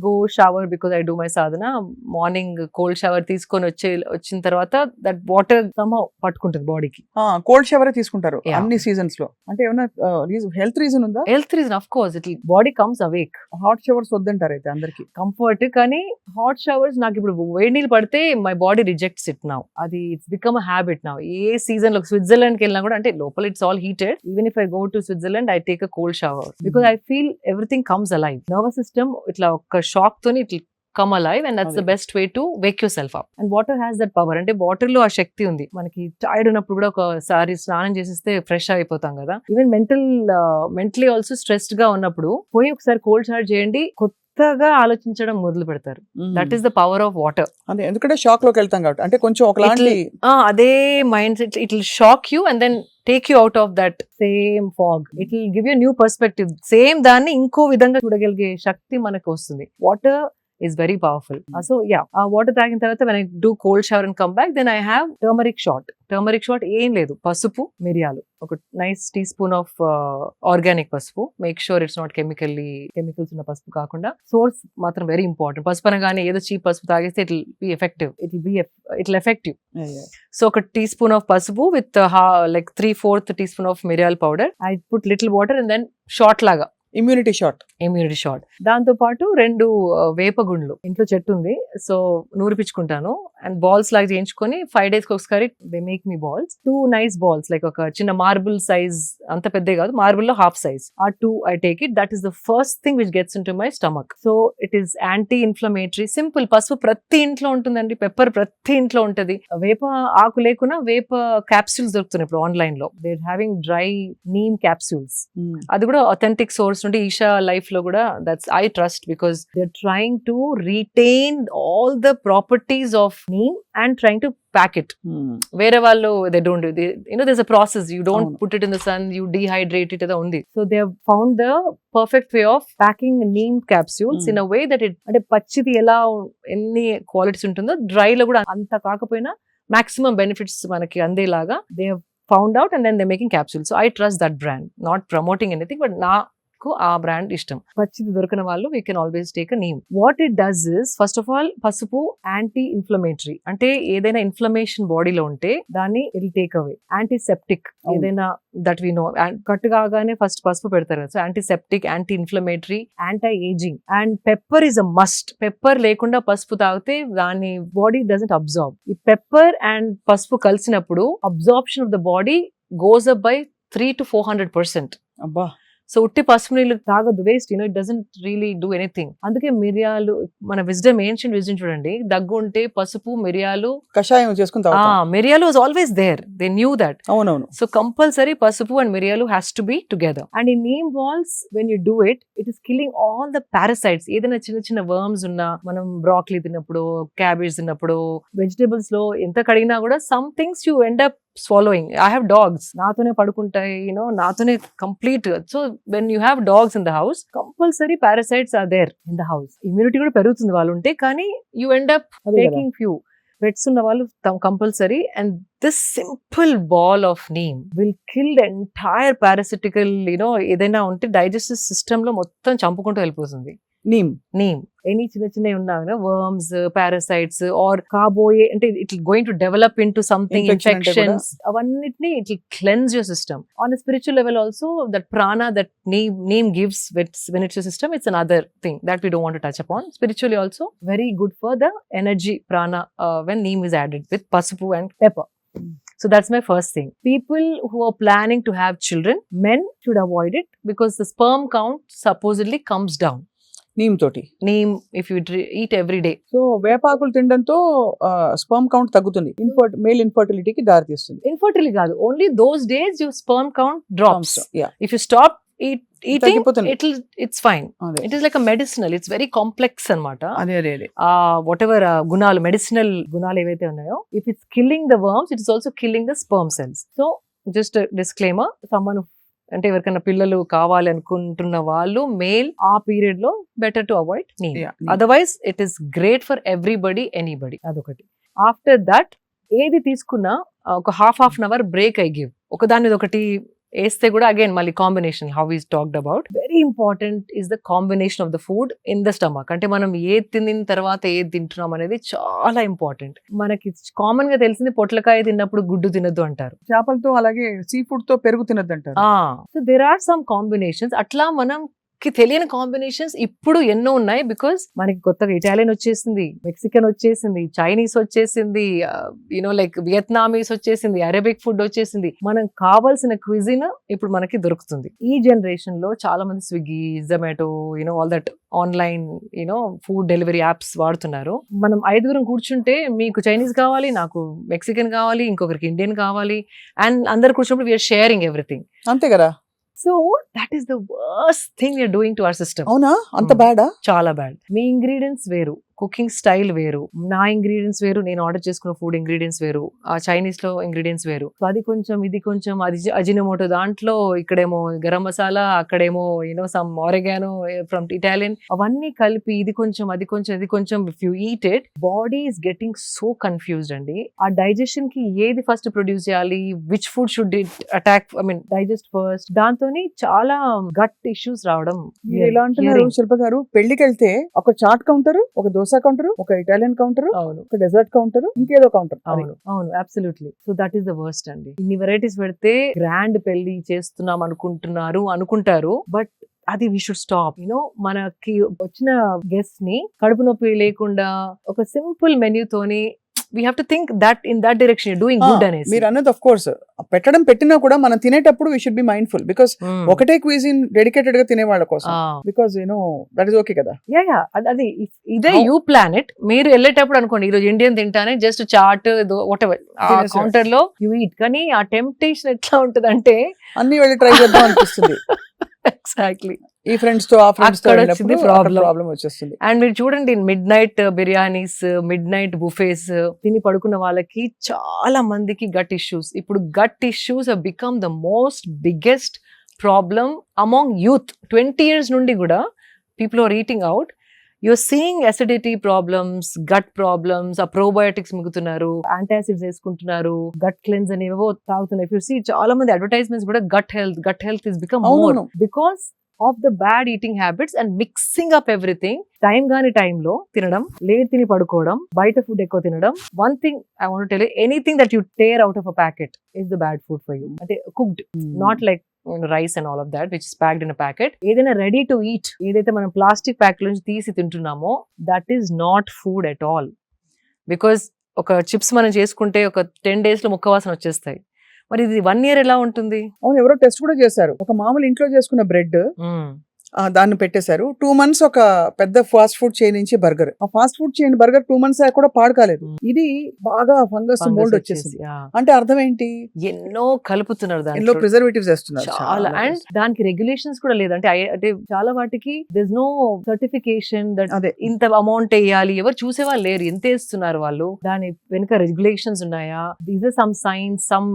go shower, because I do my sadhana. Morning cold shower తీసుకొని వచ్చిన తర్వాత that water somehow పట్టుకుంటుంది బాడీకి.
Cold shower తీసుకుంటారు
Yeah.
అన్ని సీజన్స్ లో. అంటే ఏమైనా హెల్త్ రీజన్ ఉందా?
Health reason, of course, it body comes awake.
Hot showers వద్దంటారు అయితే అందరికి.
కంఫర్ట్, కానీ హాట్ షవర్స్ నాకు ఇప్పుడు వేడి నీళ్ళు పడితే my body rejects it now. అది it's become a habit now. ఏ సీజన్ లో స్విట్జర్లాండ్ కి వెళ్ళినా కూడా, అంటే లోపల it's all heated, even if I go to Switzerland I take a cold shower, because I feel everything comes alive. Nervous system ఇట్లా ఒక షాక్ తోని ఇట్లా come alive, and that's the best way to wake yourself up. And water has that power. అంటే water లో ఆ శక్తి ఉంది. మనకి tired ఉన్నప్పుడు కూడా ఒకసారి స్నానం చేసేస్తే ఫ్రెష్ అయిపోతాం కదా. ఈవెన్ మెంటలీ ఆల్సో స్ట్రెస్డ్ గా ఉన్నప్పుడు పోయి ఒకసారి కోల్డ్ షవర్ చేయండి, కొత్తగా ఆలోచించడం మొదలు పెడతారు. That is the power of water.
అంటే ఎందుకంటే షాక్ లోకి వెళ్తాం కాబట్టి, అంటే కొంచెం ఒకలాంటి
అదే mindset, it will shock you and then take you out of that same fog. It will give you a new perspective. Same దాన్ని ఇంకో విధంగా చూడగలిగే శక్తి మనకు వస్తుంది. Water is very powerful. So yeah, water తాగిన తర్వాత when I do cold shower and come back, then I have turmeric shot. ఏం లేదు, పసుపు, మిరియాలు, ఒక nice tea spoon of organic పసుపు. Make sure it's not chemicals ఉన్న పసుపు కాకుండా, సోర్స్ మాత్రం వెరీ ఇంపార్టెంట్. పసుపు అనగానే ఏదో చీప్ పసుపు తాగేస్తే it will effect you. So ఒక టీ స్పూన్ ఆఫ్ పసుపు with like 3/4 tea spoon of మిరియాల powder. I put little water and then shot లాగా
ఇమ్యూనిటీ షాట్. దాంతో
పాటు 2 వేపగుండ్లు, ఇంట్లో చెట్టు ఉంది, సో నూరిపించుకుంటాను అండ్ బాల్స్ లాగా చేయించుకొని 5 days కి ఒకసారి they make me balls. 2 nice balls, like ఒక చిన్న మార్బుల్ సైజ్, అంత పెద్ద కాదు, మార్బుల్ లో హాఫ్ సైజ్. ఆ 2 I take it. That is the first thing which gets into my stomach. So it is anti-inflammatory. Simple. పసుపు ప్రతి ఇంట్లో ఉంటుందండి, పెప్పర్ ప్రతి ఇంట్లో ఉంటది. వేప ఆకు లేకున్నా వేప క్యాప్సూల్స్ దొరుకుతున్నాయి ఇప్పుడు ఆన్లైన్ లో. They are having dry neem capsules. అది కూడా అథెంటిక్ సోర్స్ నుండి, ఈషా లైఫ్ లో కూడా, that's I trust, because they are trying to retain all the properties of neem and trying to pack it. వేరే వాళ్ళు they don't do, there's a process. You don't put it in the sun, you dehydrate it, undi. So they have found the perfect way of packing neem capsules in a way that it, అంటే పచ్చిది ఎలా ఎన్ని qualities ఉంటుందో, dry లో కూడా అంత కాకపోయినా maximum benefits మనకి అందేలాగా they have found out, and then they're making capsules. So I trust that brand. Not promoting anything, but ఎక్కువ ఆ బ్రాండ్ ఇష్టం. పచ్చిది దొరికిన వాళ్ళు we can always take a neem. What it does is first of all పసుపు anti inflammatory, అంటే ఏదైనా inflammation బాడీలో ఉంటే దాన్ని ఇట్ టేక్ అవే. యాంటీసెప్టిక్ ఏదైనా దట్ వి నో, కట్ కాగానే ఫస్ట్ పసుపు పెడతారు కదా, so antiseptic, anti inflammatory, anti ageing. And pepper is a must. Pepper లేకుండా పసుపు తాగితే దాని బాడీ డజంట్ అబ్జార్బ్. ఈ పెప్పర్ అండ్ పసుపు కలిసినప్పుడు absorption of the body goes up by 300 to 400%.
అబ్బా.
సో ఉట్టి పసుపు నీళ్ళు తాగదు, waste, it doesn't really do anything. అందుకే మిరియాలు, మన విజ్డమ్, ఏన్షియంట్ విజ్డమ్ చూడండి, దగ్గు ఉంటే పసుపు, మిరియాలు,
కషాయం చేసుకుని తాగుతాం.
మిరియాలు was always there, they knew that.
అవునవును.
సో కంపల్సరీ పసుపు అండ్ మిరియాలు has to be together. And ఈ neem balls when you do it is killing all the parasites. ఏదైనా చిన్న చిన్న వర్మ్స్ ఉన్నా, మనం బ్రాక్లీ తిన్నప్పుడు, క్యాబేజ్ తిన్నప్పుడు, వెజిటేబుల్స్ లో ఎంత కడిగినా కూడా some things you end up swallowing. I have dogs, నాతోనే పడుకుంటాయి, నాతోనే complete. So when you have dogs in the house, compulsory parasites are there in the house. Immunity కూడా పెరుగుతుంది వాళ్ళు ఉంటే, కానీ you end up taking few. Pets ఉన్న వాళ్ళు compulsory. And this simple ball of neem will kill the entire parasitical, ఏదైనా ఉంటే digestive system లో మొత్తం చంపుకుంటూ వెళ్ళిపోతుంది నీమ్. ఎనీ చిన్న చిన్నవి ఉన్నా వర్మ్స్, పారాసైట్స్ ఆర్ కాబోయే, అంటే it going to develop into something, infections, అవన్నిటిని it will cleanse your system. On spiritual level also that prana that neem gives when it's your system, it's another thing that we don't want to touch upon. Spiritually also very good for the energy prana when neem is added with pasupu and pepper. So that's my first thing. People who are planning to have children, men should avoid it because the sperm count supposedly comes down.
నీమ్ తోటి.
Neem, if you eat every day.
So వేపాకులు తినడంతో sperm count తగ్గుతుంది, male ఇన్ఫర్టిలిటీకి దారితీస్తుంది.
Infertility కాదు, only those days your sperm count drops.
Yeah.
If you stop eating,
తగ్గిపోతుంది.
it's fine.
అదే.
It is like a medicinal, it's very complex అన్నమాట.
అదే.
Whatever గుణాలు, మెడిసినల్ గుణాలు ఏవైతే ఉన్నాయో, if it's killing the worms, it is also killing the sperm cells. So just a disclaimer, someone అంటే ఎవరికైనా పిల్లలు కావాలి అనుకుంటున్న వాళ్ళు మేల్ ఆ పీరియడ్ లో better to avoid neem. Otherwise it is great for everybody, anybody. అదొకటి. ఆఫ్టర్ దట్ ఏది తీసుకున్నా ఒక half an hour break I give. ఒకదాని మీద ఒకటి వేస్తే కూడా అగైన్ మళ్ళీ combination, how is talked about, very important is the combination of the food in the stomach. అంటే మనం ఏది తిన్న తర్వాత ఏది తింటున్నాం అనేది చాలా ఇంపార్టెంట్. మనకి కామన్ గా తెలిసింది పొట్లకాయ తిన్నప్పుడు గుడ్డు తినద్దు అంటారు,
చేపలతో అలాగే సీ ఫుడ్ తో పెరుగు తినద్దు అంటారు.
So there are some combinations. అట్లా మనం తెలియని కాంబినేషన్స్ ఇప్పుడు ఎన్నో ఉన్నాయి. బికాస్ మనకి కొత్తగా ఇటాలియన్ వచ్చేసింది, మెక్సికన్ వచ్చేసింది, చైనీస్ వచ్చేసింది, లైక్ వియత్నామీస్ వచ్చేసింది, అరేబిక్ ఫుడ్ వచ్చేసింది. మనం కావాల్సిన క్విజిన్ ఇప్పుడు మనకి దొరుకుతుంది. ఈ జనరేషన్ లో చాలా మంది Swiggy, Zomato, all that online food delivery apps వాడుతున్నారు. మనం 5 కూర్చుంటే మీకు చైనీస్ కావాలి, నాకు మెక్సికన్ కావాలి, ఇంకొకరికి ఇండియన్ కావాలి, అండ్ అందరు కూర్చున్నప్పుడు వీఆర్ షేరింగ్ ఎవ్రీథింగ్.
అంతే కదా.
So that is the worst thing we are doing to our system.
అవునా? అంత బ్యాడా?
చాలా బ్యాడ్. మీ ఇంగ్రీడియంట్స్ వేరు, కుకింగ్ స్టైల్ వేరు, నా ఇంగ్రీడియంట్స్ వేరు, నేను ఆర్డర్ చేసుకున్న ఫుడ్ ఇంగ్రీడియంట్స్ వేరు, ఆ చైనీస్ లో ఇంగ్రీడియంట్స్ వేరు. సో అది కొంచెం, ఇది కొంచెం, అది అజినోమోటో దాంట్లో, ఇక్కడేమో గరం మసాలా, అక్కడేమో సమ్ ఆరెగానో ఫ్రమ్ ఇటాలియన్, అవన్నీ కలిపి ఇది కొంచెం, అది కొంచెం, ఇది కొంచెం. If you eat it, body is getting so confused అండి. ఆ డైజెషన్ కి ఏది ఫస్ట్ ప్రొడ్యూస్ చేయాలి, which food should it attack, digest first, దాంతో చాలా గట్ ఇష్యూస్ రావడం.
ఎలా అంటున్నారు శిల్ప గారు? పెళ్లికి వెళ్తే ఒక చాట్ కౌంటర్, ఒక దోశ కౌంటర్, ఒక ఇటాలియన్ కౌంటర్, ఒక డెజర్ట్ కౌంటర్, ఇంకేదో కౌంటర్.
అవును, absolutely. So that is the worst అండి. ఇన్ని వెరైటీస్ పెడితే గ్రాండ్ పెళ్లి చేస్తున్నాం అనుకుంటారు, బట్ అది వీ షుడ్ స్టాప్. మనకి వచ్చిన గెస్ట్ ని కడుపు నొప్పి లేకుండా ఒక సింపుల్ మెన్యూ తోని we have to think that in that direction you're doing good అనేసి.
మీరు అన్నది ఆఫ్ కోర్స్ పెట్టినా కూడా మనం తినేటప్పుడు we should be mindful because ఒకటే క్విజిన్ డెడికేటెడ్ గా తినే వాళ్ళ కోసం, because that is okay కదా.
అది ఇదే యూ ప్లాన్ ఇట్. మీరు వెళ్ళేటప్పుడు అనుకోండి ఈరోజు ఇండియన్ తింటానే, just chaat whatever counter లో యూ ఈట్. కానీ ఆ టెంప్టేషన్ ఎట్లా ఉంటది అంటే
అన్ని వెళ్ళి ట్రై చేద్దాం అనిపిస్తుంది.
ఎగ్జాక్ట్లీ.
ఈ ఫ్రెండ్స్ తో, ఆ ఫ్రెండ్స్ తో ప్రాబ్లం వచ్చేస్తుంది.
అండ్ మీరు చూడండి, midnight biryanis, midnight buffets తిని పడుకున్న వాళ్ళకి చాలా మందికి గట్ ఇష్యూస్. ఇప్పుడు gut issues have become the most biggest problem among youth. 20 years నుండి కూడా people are eating out. You're seeing acidity problems, gut problems, ఆ probiotics మిగుతున్నారు, యాంటాసిడ్స్ వేసుకుంటున్నారు, గట్ క్లెన్స్ అనేవో తాగుతున్నారు. If you see చాలా మంది అడ్వర్టైజ్మెంట్స్ కూడా gut health is become more because of the bad eating habits and mixing up everything. Time గాని టైంలో తినడం, లేట్ తిని పడుకోవడం, బయట ఫుడ్ ఎక్కువ తినడం. One thing I want tell you, anything that you tear out of a packet is the bad food for you. అంటే cooked, not like rice and all of that which is packed in a packet. ఏదైనా ready to eat, ఏదైతే మనం plastic pack నుంచి తీసి తింటున్నామో that is not food at all. Because ఒక chips మనం చేసుకుంటే ఒక 10 days లో ముక్క వాసన వచ్చేస్తాయి. మరి ఇది 1 year ఎలా ఉంటుంది?
అవును, ఎవరో టెస్ట్ కూడా చేశారు. ఒక మామూలు ఇంట్లో చేసుకున్న బ్రెడ్ దాన్ని పెట్టేశారు. 2 months ఒక పెద్ద ఫాస్ట్ ఫుడ్ చైన్ నుంచి బర్గర్. ఆ fast food chain burger 2 months కూడా పాడు కాలేదు. ఇది బాగా ఫంగస్ మోల్డ్ వచ్చేసింది. అంటే అర్థం ఏంటి?
ఎన్నో కలుపుతున్నారు,
ఎన్నో
దాంట్లో
ప్రిజర్వేటివ్స్ వేస్తున్నారు.
చాలా. అండ్ దానికి రెగ్యులేషన్స్ కూడా లేదు. అంటే చాలా వాటికి దిస్ నో సర్టిఫికేషన్ దట్
అదే.
ఇంత అమౌంట్ వేయాలి. ఎవరు చూసేవాళ్ళు లేరు, ఎంత వేస్తున్నారు వాళ్ళు, దాని వెనుక రెగ్యులేషన్స్ ఉన్నాయా, these are some science, some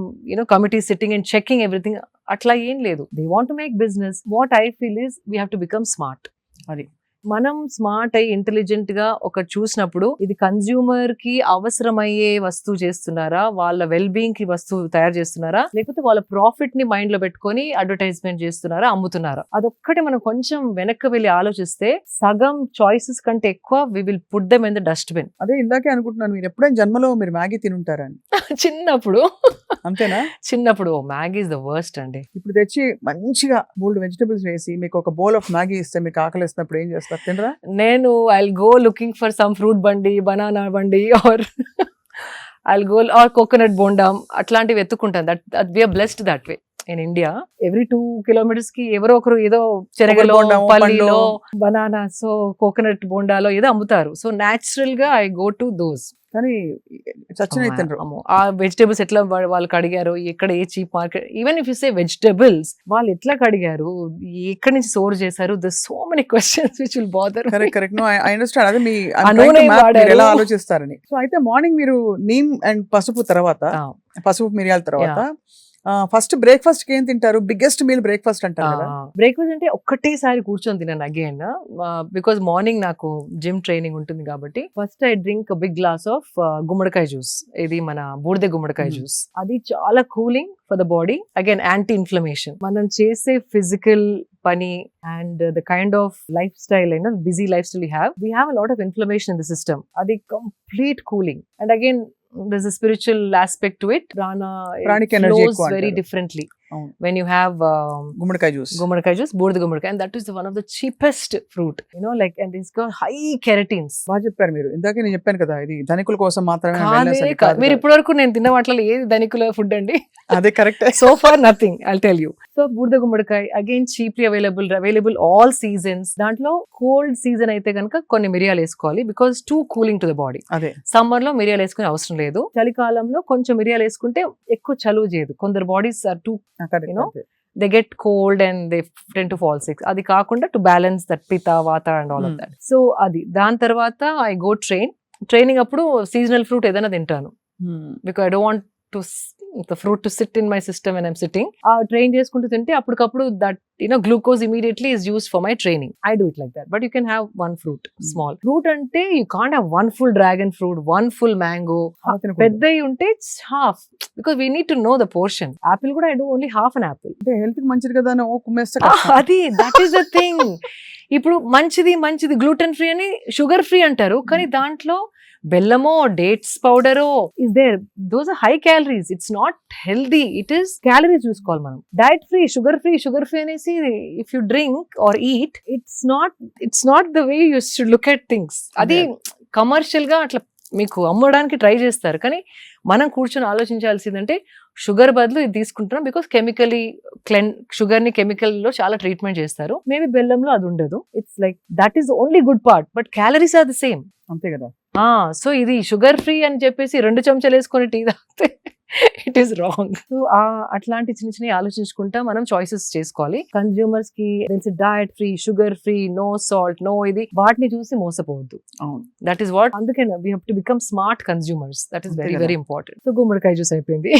committee sitting and checking everything. అట్లా ఏం లేదు. They want to make business. What I feel is we have to become smart.
అది
మనం స్మార్ట్ అయ్యి ఇంటెలిజెంట్ గా ఒక చూసినప్పుడు ఇది కన్స్యూమర్ కి అవసరమయ్యే వస్తువు చేస్తున్నారా, వాళ్ళ వెల్ బీయింగ్ కి వస్తువు తయారు చేస్తున్నారా, లేకపోతే వాళ్ళ ప్రాఫిట్ ని మైండ్ లో పెట్టుకొని అడ్వర్టైజ్మెంట్ చేస్తున్నారా, అమ్ముతున్నారా. అదొక్కటి మనం కొంచెం వెనక్కి వెళ్ళి ఆలోచిస్తే సగం చాయిసెస్ కంటే ఎక్కువ we will put them in the dustbin.
అదే ఇందాకే అనుకుంటున్నాను, మీరు ఎప్పుడైనా జన్మలో మీరు మ్యాగీ తినుంటారని.
చిన్నప్పుడు
అంతేనా?
చిన్నప్పుడు మ్యాగీ ఇస్ ద వర్స్ట్ అండి.
ఇప్పుడు తెచ్చి మంచిగా బోల్డ్ వెజిటబుల్స్ వేసి మీకు ఒక బౌల్ ఆఫ్ మ్యాగీ ఇస్తే మీకు ఆకలిస్తున్నప్పుడు ఏం చేస్తారు? తినరా?
నేను I'll go looking for some fruit బండి, బనానా బండి, or I'll go or coconut బోండాం, అట్లాంటివి ఎత్తుకుంటాను. That we are blessed that way. In India every 2 kilometers కి ఎవరో ఒకరు ఏదో చెరగలో,
బోండాము,
పల్లీలో, బనానాస్, కోకోనట్ బోండాలో ఏదో అమ్ముతారు. సో న్యాచురల్ గా ఐ గో టు దోస్.
కానీ చచ్చిన తినరు.
ఆ వెజిటేబుల్స్ ఎట్లా వాళ్ళు కడిగారు, ఎక్కడ ఏ cheap market, even if you say vegetables వాళ్ళు ఎట్లా కడిగారు, ఎక్కడి నుంచి స్టోర్ చేశారు, the so many questions which will bother.
Correct. No, I understand. అదే మీ ఎలా ఆలోచిస్తారని. సో అయితే మార్నింగ్ మీరు నీమ్ అండ్ పసుపు తర్వాత, పసుపు మిరియాల తర్వాత ఫస్ట్ బ్రేక్ఫాస్ట్ కి ఏం తింటారు? బిగ్గెస్ట్ మీల్ బ్రేక్ఫాస్ట్ అంటారు కదా.
బ్రేక్ఫాస్ట్ అంటే ఒక్కటేసారి కూర్చొని తిన్నాను అగైన్, బికాస్ మార్నింగ్ నాకు జిమ్ ట్రైనింగ్ ఉంటుంది కాబట్టి. First I drink big glass of గుమ్మడికాయ జ్యూస్. ఇది మన బూడిద గుమ్మడికాయ జ్యూస్. అది చాలా cooling for the body, again anti inflammation. మనం చేసే ఫిజికల్ పని and the kind of lifestyle and busy lifestyle we have a lot of inflammation in the system. అది complete cooling. And again there's a spiritual aspect to it.
Pranic energy
flows very differently when you have
gummadikai juice,
both gummadikai, and that is one of the cheapest fruit, like, and it's got high keratins.
బాగా చెప్పారు మీరు. ఇందాకే నేను చెప్పాను కదా, ఇది ధనికుల కోసం మాత్రమే.
మీరు ఇప్పటివరకు నేను తిన్న వాటిలో ఏది ధనికుల ఫుడ్ అండి?
అదే correct.
So far nothing, I'll tell you. So బూడిద గుమ్మడికాయ again cheaply available all seasons. దాంట్లో కోల్డ్ సీజన్ అయితే కనుక కొన్ని మిరియాలు వేసుకోవాలి, because two cooling to the body.
అదే
సమ్మర్ లో మిరియాలు వేసుకునే అవసరం లేదు. చలికాలంలో కొంచెం మిరియాలు వేసుకుంటే ఎక్కువ చలువ చేయదు. కొందరు bodies are too they get cold and they tend to fall sick. అది కాకుండా to balance that pitta, vata and all of that. So అది దాని తర్వాత I go training అప్పుడు సీజనల్ ఫ్రూట్ ఏదైనా తింటాను, because I don't want the fruit to sit in my system when I'm sitting. Train చేసుకుంటూ తింటే అప్పటికప్పుడు that glucose immediately is used for my training. I do it like that. But you can have one fruit, small fruit. అంటే you can't have one full dragon fruit, one full mango. పెద్దవి ఉంటే half, because we need to know the portion. Apple కూడా I do only half an apple.
అంటే health కి మంచిది కదా అని కుమ్మేస్తే
అది that is the thing. ఇప్పుడు మంచిది గ్లూటెన్ ఫ్రీ అని షుగర్ ఫ్రీ అంటారు, కానీ దాంట్లో బెల్లమో డేట్స్ పౌడరో is there. Those are high calories. It's not healthy. It is calories చూసుకోవాలి మనం. డైట్ ఫ్రీ, షుగర్ ఫ్రీ అనేసి if you drink or eat, it's not the way you should look at things. అది commercial గా అట్లా మీకు అమ్మడానికి try చేస్తారు, కానీ మనం కూర్చొని ఆలోచించాల్సిందంటే షుగర్ బదులు ఇది తీసుకుంటున్నాం, బికాస్ షుగర్ ని కెమికల్ లో చాలా ట్రీట్మెంట్ చేస్తారు. మేబీ బెల్లంలో అది ఉండదు. It's like that is only good part, but calories are the same.
అంతే కదా.
సో ఇది షుగర్ ఫ్రీ అని చెప్పేసి 2 చెంచాలు వేసుకొని టీ తాగితే ఇట్ ఈస్ రాంగ్. సో అట్లాంటి చిన్న ఆలోచించుకుంటా మనం చాయిసెస్ చేసుకోవాలి. కన్స్యూమర్స్ కి తెలిసి diet free, sugar free, no salt, no ఇది, వాటిని చూసి మోసపోవద్దు. That is what. అందుకే we have to become smart consumers. That is very very important. So గుమ్మడికాయ జ్యూస్ అయిపోయింది,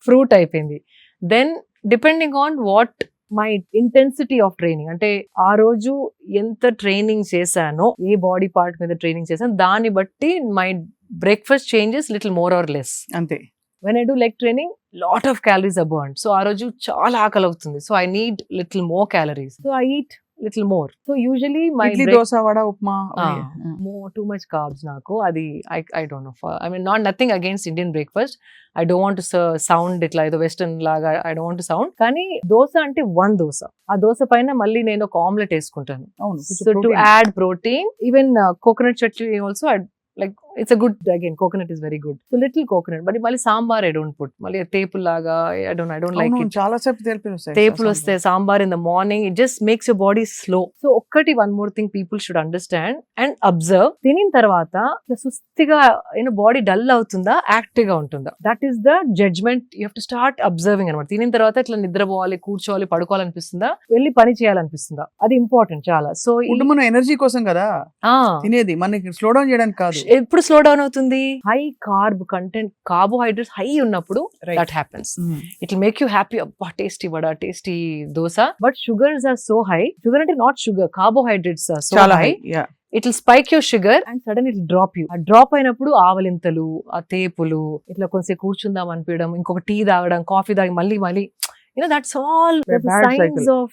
ఫ్రూట్ అయిపోయింది. Then depending on what my intensity of training, అంటే ఆ రోజు ఎంత ట్రైనింగ్ చేశానో, ఏ బాడీ పార్ట్ మీద ట్రైనింగ్ చేశాను, దాన్ని బట్టి my breakfast changes little more or less.
అంతే.
When I do leg training, lot of calories are burned. So ఆ రోజు చాలా ఆకలి అవుతుంది. So I need little more calories. So I eat little more. So usually my
idli dosa vada upma
more too much carbs నాకు అది I don't know. I mean nothing against Indian breakfast. I don't want to sound ఇట్లా ఏదో western లాగా I don't want to sound. కానీ దోశ అంటే one dosa. ఆ దోశ పైన మళ్ళీ నేను ఒక ఆమ్లెట్ వేసుకుంటాను.
అవును
So to add protein, even coconut chutney also like it's a good, again coconut is very good, so little coconut, but mali sambar I don't put, mali tepul laga I don't like it.
చాలా సేపు తేపులు వస్తాయి
Tepul vaste sambar in the morning, it just makes your body slow. So okkati one more thing people should understand and observe, tinin tarvata sustiga body dull avutunda active ga untunda, that is the judgment you have to start observing anamata. Tinin tarvata itla nidra povali కూర్చోవాలి పడుకోవాలి అనిపిస్తుందా, వెళ్ళి పని చేయాలి అనిపిస్తుందా, అది important చాలా. So
food మన ఎనర్జీ కోసం కదా తినేది, మనకి స్లో డౌన్ చేయడానికి కాదు.
ఎప్పుడు స్లో డౌన్ అవుతుంది, high carb content, carbohydrates high ఉన్నప్పుడు that happens. It will make you happy, అబ్బా tasty vada, tasty dosa. But sugars are so high, sugar అంటే not sugar, carbohydrates are so high, it will spike your sugar and sudden it drop you. ఆ drop అయినప్పుడు ఆవలింతలు, ఆ తేపులు, ఇట్లా కొంచెం కూర్చుందాం అనిపించడం, ఇంకొక టీ తాగడం, కాఫీ తాగి మళ్ళీ that's all the signs of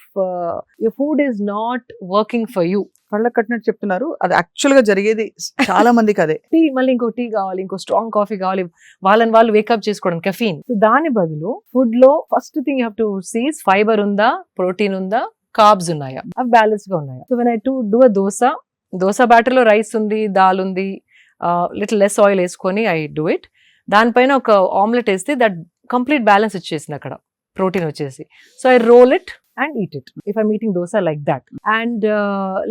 your food is not working for you.
కళ్ళ కట్టినట్టు చెప్తున్నారు, అది యాక్చువల్ గా జరిగేది చాలా మందికి అదే.
టీ మళ్ళీ ఇంకో టీ కావాలి, ఇంకో స్ట్రాంగ్ కాఫీ కావాలి, వాళ్ళని వాళ్ళు వేకప్ చేసుకోవడం, కెఫీన్. దాని బదులు ఫుడ్ లో first thing you have to see fibre ఉందా, ప్రోటీన్ ఉందా, కార్బ్స్ ఉన్నాయా, అవి బ్యాలెన్స్ గా ఉన్నాయా. So when I do a dosa batter లో రైస్ ఉంది, దాల్ ఉంది, లిటిల్ లెస్ ఆయిల్ వేసుకొని ఐ డూ ఇట్. దానిపైన ఒక ఆమ్లెట్ వేస్తే దట్ కంప్లీట్ బ్యాలెన్స్ వచ్చేసింది అక్కడ, ప్రోటీన్ వచ్చేసి. So I roll it and eat it if I'm eating dosa like that. And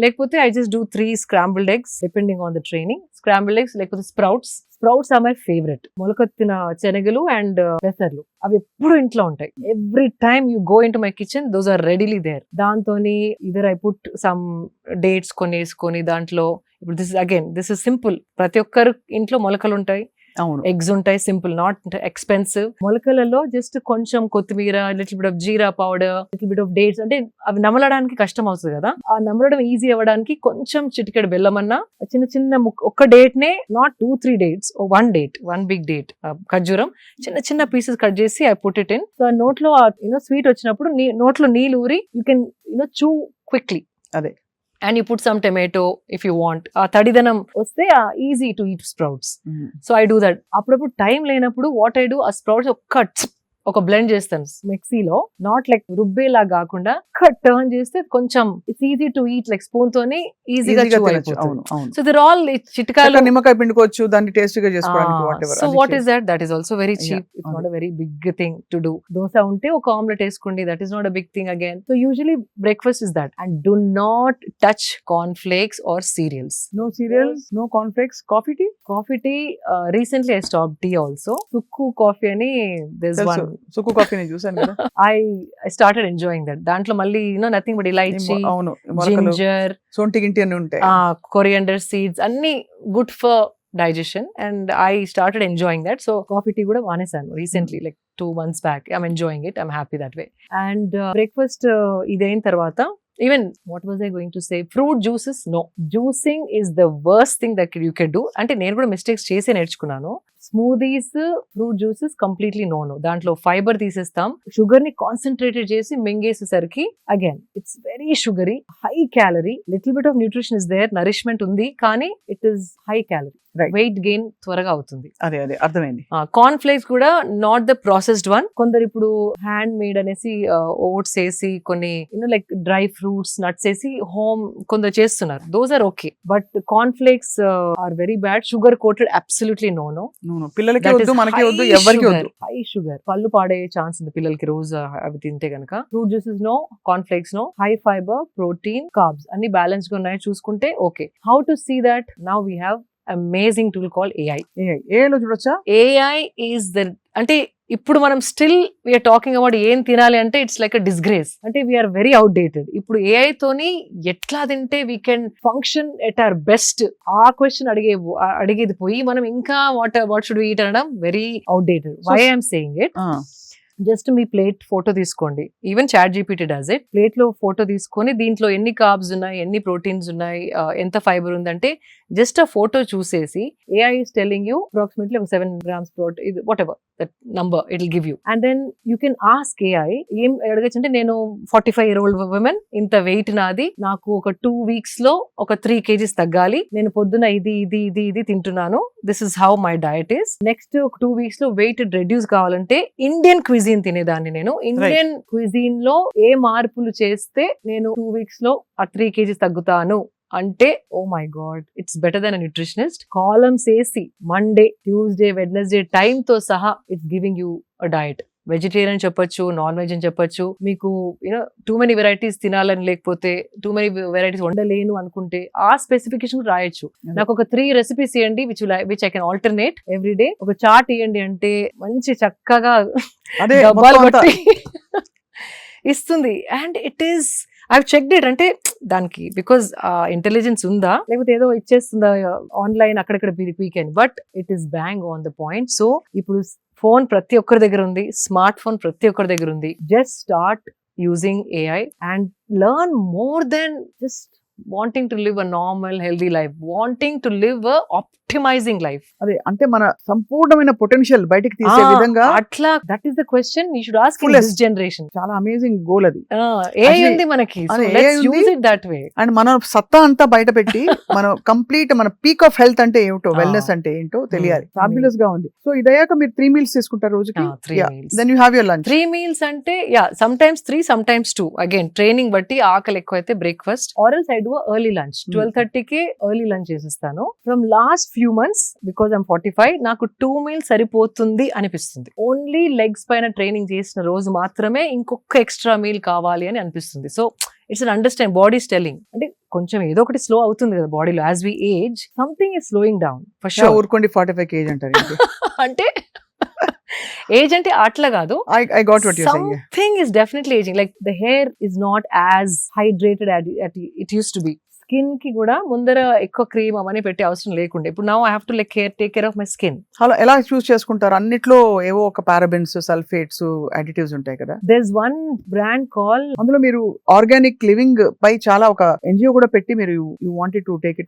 lekapothe I just do 3 scrambled eggs depending on the training. Scrambled eggs, lekapothe sprouts are my favorite. Molakattina chenagalu and pesarlu avi eppudu intlo untai. Every time you go into my kitchen, those are readily there. Dantoni either I put some dates koni dantlo. This is simple, prati okkaru intlo molakalu untai, eggs ఉంటాయి, simple, not expensive. మొలకలలో just కొంచెం కొత్తిమీర, little bit of jeera powder, little bit of dates, అంటే అవి నమలడానికి కష్టం అవుతుంది కదా, ఆ నమలడం ఈజీ అవ్వడానికి కొంచెం చిటికెడు బెల్లం అన్న, చిన్న ఒక్క డేట్ నే, not 2-3 dates, one big date, ఖర్జూరం చిన్న పీసెస్ కట్ చేసి I put it in. So నోట్లో స్వీట్ వచ్చినప్పుడు నోట్లో నీళ్ళు ఊరి యూ కెన్ చూ క్విక్లీ. అదే. And you put some tomato if you want. Tadidanam vaste easy to eat sprouts. So I do that. Appudu time lenappudu what I do, a sprouts ఒక blend చేస్తాను మిక్సీలో, not like రుబ్బేలా కాకుండా cut turn చేస్తే కొంచెం it's easy to eat, like spoon తోనే ఈజీగా అయిపోతుంది. So there all చిట్కాలు,
నిమ్మకాయ పిండుకోవచ్చు, దాన్ని టేస్టీగా చేసుకోవడానికి whatever.
So what is that is also very cheap, it's not a very big thing to do. Dosa ఉంటే ఒక ఆమ్లెట్ వేసుకోండి, that is not a big thing again. So usually breakfast is that. And do not touch corn flakes or cereals.
No cereals, no corn flakes.
Coffee tea, recently I stopped tea also. Sukku coffee ani, there's one
Sukku coffee నేను చూసాను కదా.
I started enjoying that. దాంట్లో మళ్ళీ nothing but elaichi, ginger,
సొంటి గింటి అన్ని ఉంటాయి,
coriander seeds, అన్ని good for digestion, and I started enjoying that. So coffee tea kuda manesanu recently, like 2 months back. I'm enjoying it, I'm happy that way. And breakfast idain tarvata, even what was I going to say, fruit juices, no, juicing is the worst thing that you can do. Ante nenu kuda mistakes chese nerchukunnanu. Smoothies, fruit juices completely no. దాంట్లో fibre తీసేస్తాం, sugar ని concentrated చేసి మింగేసేసరికి again it's very sugary, high calorie. Little bit of nutrition is there, nourishment ఉంది, కానీ it is high calorie. Weight gain త్వరగా అవుతుంది.
అదే అర్థమైంది.
కార్న్ ఫ్లేక్స్ కూడా నాట్ ద ప్రాసెస్డ్ వన్. కొందరు ఇప్పుడు హ్యాండ్ మేడ్ అనేసి ఓట్స్ వేసి కొన్ని లైక్ డ్రై ఫ్రూట్స్, నట్స్ వేసి హోమ్ కొందరు చేస్తున్నారు. Those are okay, but corn flakes are very bad. Sugar coated, absolutely no.
పిల్లలకి వద్దు, మనకి వద్దు, ఎవరికి వద్దు.
హై షుగర్, పళ్ళు పాడయ్యే ఛాన్స్ ఉంది పిల్లలకి రోజు అవి తింటే గనక. Fruit juices no, corn flakes no. High fibre, protein, carbs అన్ని బ్యాలెన్స్ గా ఉన్నాయి చూసుకుంటే okay. How to see that? Now we have amazing tool called AI.
AI లో చూడొచ్చా?
AI is the, అంటే ఇప్పుడు మనం స్టిల్ వీఆర్ టాకింగ్ అబౌట్ ఏం తినాలి అంటే ఇట్స్ లైక్ అ డిస్గ్రేస్, అంటే వీఆర్ వెరీ అవుట్డేటెడ్. ఇప్పుడు AI తోని ఎట్లా తింటే we can function at our best, ఆ క్వశ్చన్ అడిగేది పోయి మనం ఇంకా వాట్ షుడ్ వి ఈట్ అనడం very outdated. Why I'm saying it, just మీ ప్లేట్ ఫోటో తీసుకోండి, even ChatGPT does it. Plate లో ఫోటో తీసుకొని దీంట్లో ఎన్ని కార్బ్స్ ఉన్నాయి, ఎన్ని ప్రోటీన్స్ ఉన్నాయి, ఎంత ఫైబర్ ఉందంటే జస్ట్ ఆ ఫోటో చూసేసి AI is telling you approximately 7 grams protein, whatever, that number it'll give you, and then you can ask AI ఏం అడగచ్చు అంటే నేను 45-year-old women ఇంత వెయిట్ నాది, నాకు ఒక 2 weeks లో ఒక 3 kgs తగ్గాలి, నేను పొద్దున ఇది తింటున్నాను, this is how my diet is. Next 2 weeks లో వెయిట్ రెడ్యూస్ కావాలంటే ఇండియన్ క్విజిన్ తినేదాన్ని, నేను ఇండియన్ క్విజిన్ లో ఏ మార్పులు చేస్తే నేను 2 weeks లో ఆ 3 kgs తగ్గుతాను అంటే, oh my God, it's better then a nutritionist. Columns వేసి మండే, ట్యూస్డే, వెడ్నెస్డే టైమ్ తో సహా it's giving you a diet. Vegetarian చెప్పొచ్చు, నాన్ వెజ్ అని చెప్పొచ్చు. మీకు టూ మెనీ వెరైటీస్ తినాలని లేకపోతే టూ మెనీ వెరైటీస్ వండలేను అనుకుంటే ఆ స్పెసిఫికేషన్ రాయొచ్చు. నాకు ఒక 3 recipes ఇవ్వండి which I can alternate every day. ఒక చార్ట్ ఇవ్వండి అంటే మంచి చక్కగా డబ్బాలు కొట్టి ఇస్తుంది. And it is, I checked it. అంటే దానికి బికాస్ ఇంటెలిజెన్స్ ఉందా లేకపోతే ఏదో ఇచ్చేస్తుందా ఆన్లైన్ అక్కడక్కడ weekend, but it is bang on the point. So ఇప్పుడు ఫోన్ ప్రతి ఒక్కరి దగ్గర ఉంది, స్మార్ట్ ఫోన్ ప్రతి ఒక్కరి దగ్గర ఉంది. Just start using AI and learn more than just wanting to live a normal healthy life, wanting to live a optimizing life.
అదే అంటే మన సంపూర్ణమైన పొటెన్షియల్ బయటికి తీసే విధంగా
అట్లా, that is the question you should ask in this generation.
చాలా amazing goal అది.
AI ఉంది మనకి, so let's use it that way.
And మన సత్తా అంతా బయట పెట్టి మనం కంప్లీట్ మన పీక్ ఆఫ్ హెల్త్ అంటే ఏమిటో, వెల్నెస్ అంటే ఏంటో తెలియాలి. ఫ్యాబ్యులస్ గా ఉంది. సో ఇదయ్యాక మీరు 3 meals తీసుకుంటారు రోజుకి.
3 meals.
Then you have your lunch.
3 meals అంటే sometimes 3, sometimes 2. Again training బట్టి ఆకలి ఎక్కువ అయితే breakfast, or else I do early lunch. 12:30కి ఎర్లీ లంచ్ చేసేస్తాను. From last few months because I'm 45 నాకు 2 meals సరిపోతుంది అనిపిస్తుంది. ఓన్లీ లెగ్స్ పైన ట్రైనింగ్ చేసిన రోజు మాత్రమే ఇంకొక ఎక్స్ట్రా మీల్ కావాలి అని అనిపిస్తుంది. So it's un understand, body స్టెల్లింగ్ అంటే కొంచెం ఏదో ఒకటి స్లో అవుతుంది కదా బాడీలో. As we age something is slowing down for sure.
ఊరుకోండి 45 kg అంటారు
అంటే ఏజ్ అంటే అట్లా కాదు.
I got what you're saying.
Something is definitely aging. Like the hair is not as hydrated as it used to be. Skin కి కూడా ముందర ఎక్కువ క్రీమ్ అవన్నీ పెట్టే అవసరం లేకుండా ఇప్పుడు now I have to take care of my skin.
అలా ఎలా చూస్ చేసుకుంటారు? అన్నిట్లో ఏవో ఒక పారాబెన్స్, సల్ఫేట్స్, అడిటివ్స్ ఉంటాయి కదా.
There's one brand called,
అందులో మీరు ఆర్గానిక్ లివింగ్ పై చాలా ఒక NGO కూడా పెట్టి మీరు you wanted to take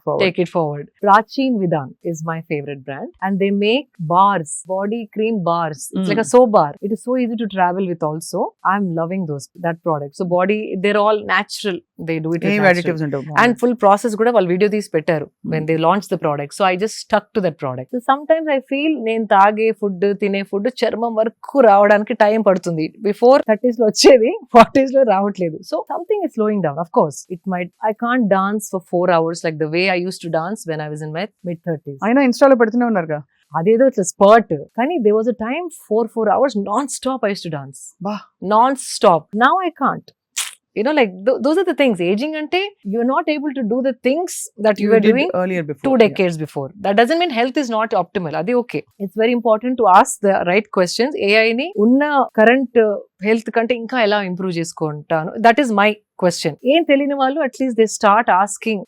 it forward.
Prachin Vidhan is my favorite brand and they make bars, body cream bars. It's like a soap bar. It is so easy to travel with also. I'm loving that product. So body, they're all natural. They do it with natural.
Additives ఉండవు.
And full process కూడా వాళ్ళు video తీసి పెట్టారు when they launched the product. So I just stuck to that product. So sometimes I feel నేను తాగే food, తినే food చర్మం వరకు రావడానికి టైం పడుతుంది. బిఫోర్ 30s లో వచ్చేది 40s లో రావట్లేదు. So something is slowing down. Of course it might, I can't dance for 4 hours like the way I used to dance when I was in my mid-30s.
అయినా ఇన్స్టాలో పెడుతూనే ఉన్నారుగా.
అదేదో ఇట్లా స్పర్ట్, కానీ there was a time 4 hours non-stop I used to dance. Non-stop. Now I can't. Like those are the things. Aging ante you're not able to do the things that you were doing
earlier before,
2 decades before. That doesn't mean health is not optimal. Adi okay. It's very important to ask the right questions. AI ni unna current health kante inka ela improve chesukontanu. That is my question. ఏం తెలియని వాళ్ళు at least they start asking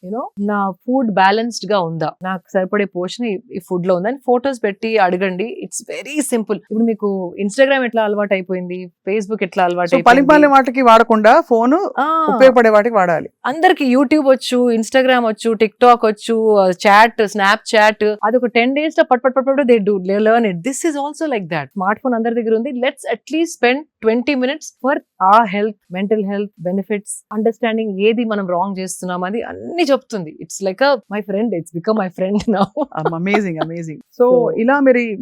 నా food balanced గా ఉందా, నాకు సరిపడే పోషన్ ఈ food లో ఉందని ఫోటోస్ పెట్టి అడగండి. It's very simple. ఇప్పుడు మీకు ఇన్స్టాగ్రామ్ ఎట్లా అలవాటు అయిపోయింది, ఫేస్బుక్ ఎట్లా అలవాటు అయిపోయింది,
వాటికి వాడకుండా ఫోన్ ఉపయోగపడే వాటికి వాడాలి.
అందరికి యూట్యూబ్ వచ్చు, ఇన్స్టాగ్రామ్ వచ్చు, టిక్ టాక్ వచ్చు, చాట్, స్నాప్ చాట్, అది ఒక 10 days లో పట్ they do learn it. This is also like that. Smart phone అందరి దగ్గర ఉంది. Let's at least spend 20 minutes for our health, mental health benefits, understanding ఏది మనం రాంగ్ చేస్తున్నాం అది అన్ని చెప్తుంది. It's like my friend, it's become my friend now.
Amazing. So ఇలా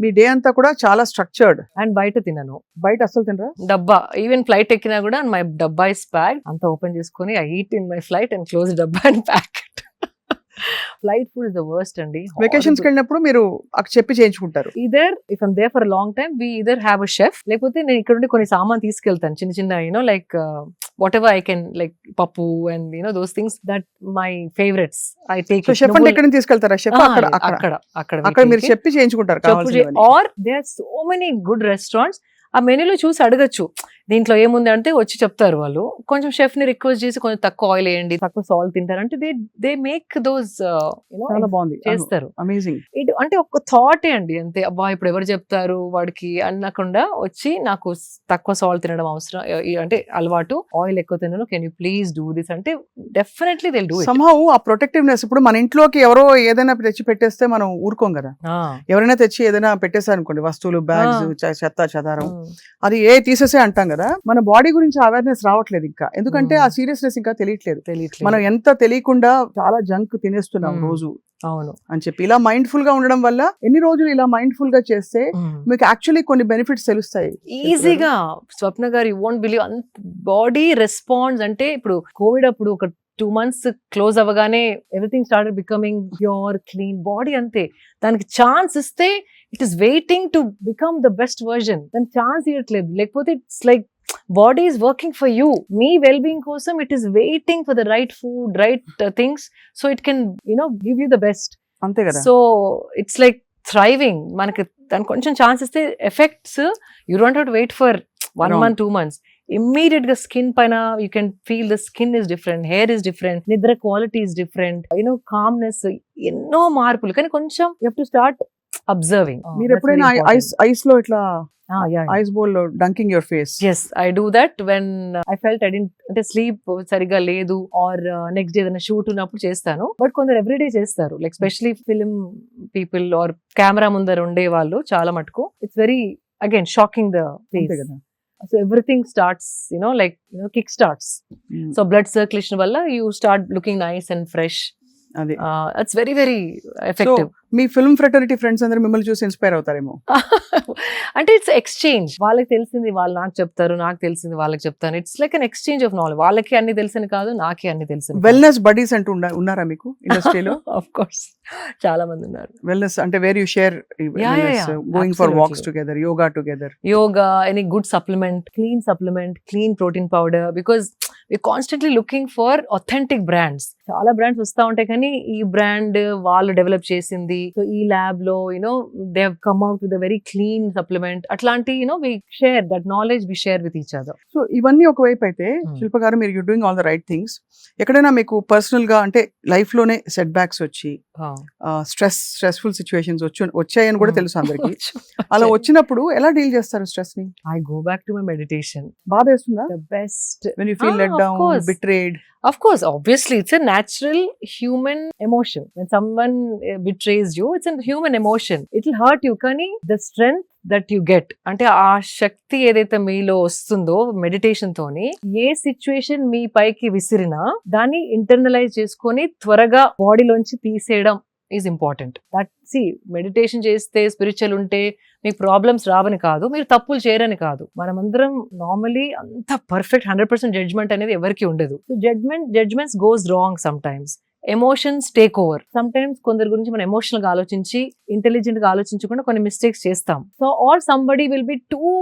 మీ డే అంతా కూడా చాలా స్ట్రక్చర్డ్.
అండ్ బయట తినను.
బయట అసలు తినరా?
డబ్బా, ఈవెన్ ఫ్లైట్ ఎక్కినా కూడా మై డబ్బా ఇస్ ప్యాక్డ్. అంతా ఓపెన్ చేసుకుని I eat in my flight and close డబ్బా and pack. Flight food is the worst అండి.
వెకేషన్స్ కి వెళ్ళినప్పుడు మీరు అక్కడ చెప్పి చేయించుకుంటారు.
Either if I'm there for a long time we either have a chef, లేకపోతే నేను ఇక్కడ నుండి కొన్ని సామాన్ తీసుకెళ్తాను చిన్న like whatever I can, like pappu and those things that my favorites I take.
So chef ante ekkada తీసుకెళ్తారా? chef అక్కడ మీరు చెప్పి చేయించుకుంటారు కావాల్సినవి.
Or there are so many good restaurants ఆ మెనూలో చూసి అడగచ్చు దీంట్లో ఏముంది అంటే వచ్చి చెప్తారు వాళ్ళు. కొంచెం షెఫ్ ని రిక్వెస్ట్ చేసి కొంచెం తక్కువ ఆయిల్ వేయండి, తక్కువ సాల్ట్ తింటారంటే దే మేక్ దోస్
చాలా బాగుంది,
చేస్తారు.
అమేజింగ్.
ఇది అంటే ఒక థాటే అండి అంతే. అబ్బా ఇప్పుడు ఎవరు చెప్తారు వాడికి అనకుండా వచ్చి నాకు తక్కువ సాల్ట్ తినడం అవసరం అంటే అలవాటు, ఆయిల్ ఎక్కువ తినను, can you please do this అంటే definitely they do it.
Somehow ఆ ప్రొటెక్టివ్నెస్. ఇప్పుడు మన ఇంట్లోకి ఎవరో ఏదైనా తెచ్చి పెట్టేస్తే మనం ఊరుకోం కదా. ఎవరైనా తెచ్చి ఏదైనా పెట్టేశారు అనుకోండి, వస్తువులు, బ్యాగ్స్, చెత్త చెదారం, అది తీసేసే అంటాం కదా. మన బాడీ గురించి అవేర్నెస్ రావట్లేదు ఇంకా, ఎందుకంటే ఆ సీరియస్నెస్ ఇంకా తెలియట్లేదు. మనం ఎంత తెలియకుండా చాలా జంక్ తినేస్తున్నాం రోజు.
అవును
అని చెప్పి ఇలా మైండ్ఫుల్ గా ఉండడం వల్ల ఎన్ని రోజులు ఇలా మైండ్ఫుల్ గా చేస్తే మీకు యాక్చువల్లీ కొన్ని బెనిఫిట్స్ తెలుస్తాయి
ఈజీగా. Swapna garu, you won't believe, body response అంటే ఇప్పుడు కోవిడ్ అప్పుడు ఒక 2 months క్లోజ్ అవ్వగానే everything started becoming pure clean body. అంతే, దానికి ఛాన్స్ ఇస్తే it is waiting to become the best version. దానికి ఛాన్స్ ఇవ్వట్లేదు, లేకపోతే it's like body is working for you, మీ వెల్ బీయింగ్ కోసం. It is waiting for the right food, right things, so it can give you the best.
అంతే కదా.
So it's like thriving. మనకి దానికి కొంచెం ఛాన్స్ ఇస్తే effects you don't have to wait for 1 month 2 months. Immediate గా skin పైన you can feel the skin is different, hair is different, నిద్ర quality is different, calmness, ఎన్నో మార్పులు. కానీ కొంచెం you have to start observing.
మీరు ఎప్పుడైనా ఐస్ లో ఇట్లా ఐస్ బౌల్ లో dunking your face?
yes, I do that when I felt I didn't అంటే స్లీప్ సరిగా లేదు ఆర్ నెక్స్ట్ డే ఏదైనా షూట్ ఉన్నప్పుడు చేస్తాను. బట్ కొందరు ఎవ్రీడే చేస్తారు, like specially film people or camera ముందర ఉండే వాళ్ళు చాలా మటుకు. It's very again shocking the face. So everything starts, kick starts. So blood circulation valla you start looking nice and fresh. It's very very effective.
So me film fraternity friends అందరూ మిమ్మల్ని చూసి inspire అవుతారేమో.
అంటే it's exchange. వాళ్ళకి తెలిసింది వాళ్ళు నాకు చెప్తారు, నాకు తెలిసింది వాళ్ళకి చెప్తాను. It's like an exchange of knowledge. వాళ్ళకి అన్ని తెలిసింది కాదు, నాకే అన్ని తెలిసింది.
వెల్నెస్ బడీస్ అంటూ ఉన్నారా మీకు ఇండస్ట్రీలో?
ఆఫ్ కోర్స్ చాలా మంది ఉన్నారు.
వెల్నెస్ అంటే where you share going for walks together, yoga together.
Yoga, any good supplement, clean protein powder, because we're constantly looking for authentic brands. చాలా బ్రాండ్స్ వస్తా ఉంటాయి, కానీ ఈ బ్రాండ్ వాళ్ళు డెవలప్ చేసింది, సో ఈ ల్యాబ్ లో they have come out with a very clean supplement. అట్లాంటి we share that knowledge, we share with each other.
So ఇవన్నీ ఒకవైపు అయితే శిల్ప గారు, మీరు you doing all the right things. ఎక్కడైనా మీకు పర్సనల్ గా అంటే లైఫ్ లోనే సెట్ బ్యాక్స్ వచ్చి స్ట్రెస్ఫుల్ సిచ్యువేషన్స్ వచ్చాయని కూడా తెలుసు అందరికి. అలా వచ్చినప్పుడు ఎలా డీల్ చేస్తారు స్ట్రెస్ ని?
I go back to my meditation.
బాధ వేస్తుందా?
The best.
When you feel let down, betrayed.
Of course, obviously, it's a natural human emotion. When someone betrays you, it's a human emotion. It'll hurt you, kani the strength that you get, అంటే ఆ శక్తి ఏదైతే మీలో వస్తుందో meditation తోని, ఏ situation మీ పైకి విసిరినా దాన్ని internalise చేసుకొని త్వరగా బాడీలోంచి తీసేయడం ఈజ్ ఇంపార్టెంట్. దట్ మెడిటేషన్ చేస్తే, స్పిరిచువల్ ఉంటే మీకు ప్రాబ్లమ్స్ రావని కాదు, మీరు తప్పులు చేయరని కాదు. మనమందరం నార్మలీ అంత పర్ఫెక్ట్ 100% జడ్జ్మెంట్ అనేది ఎవరికి ఉండదు. So judgements goes wrong sometimes. Emotions take over. Sometimes కొందరి గురించి మనం ఎమోషనల్ గా ఆలోచించి, ఇంటెలిజెంట్ గా ఆలోచించకుండా కొన్ని మిస్టేక్స్ చేస్తాం. So or somebody will be too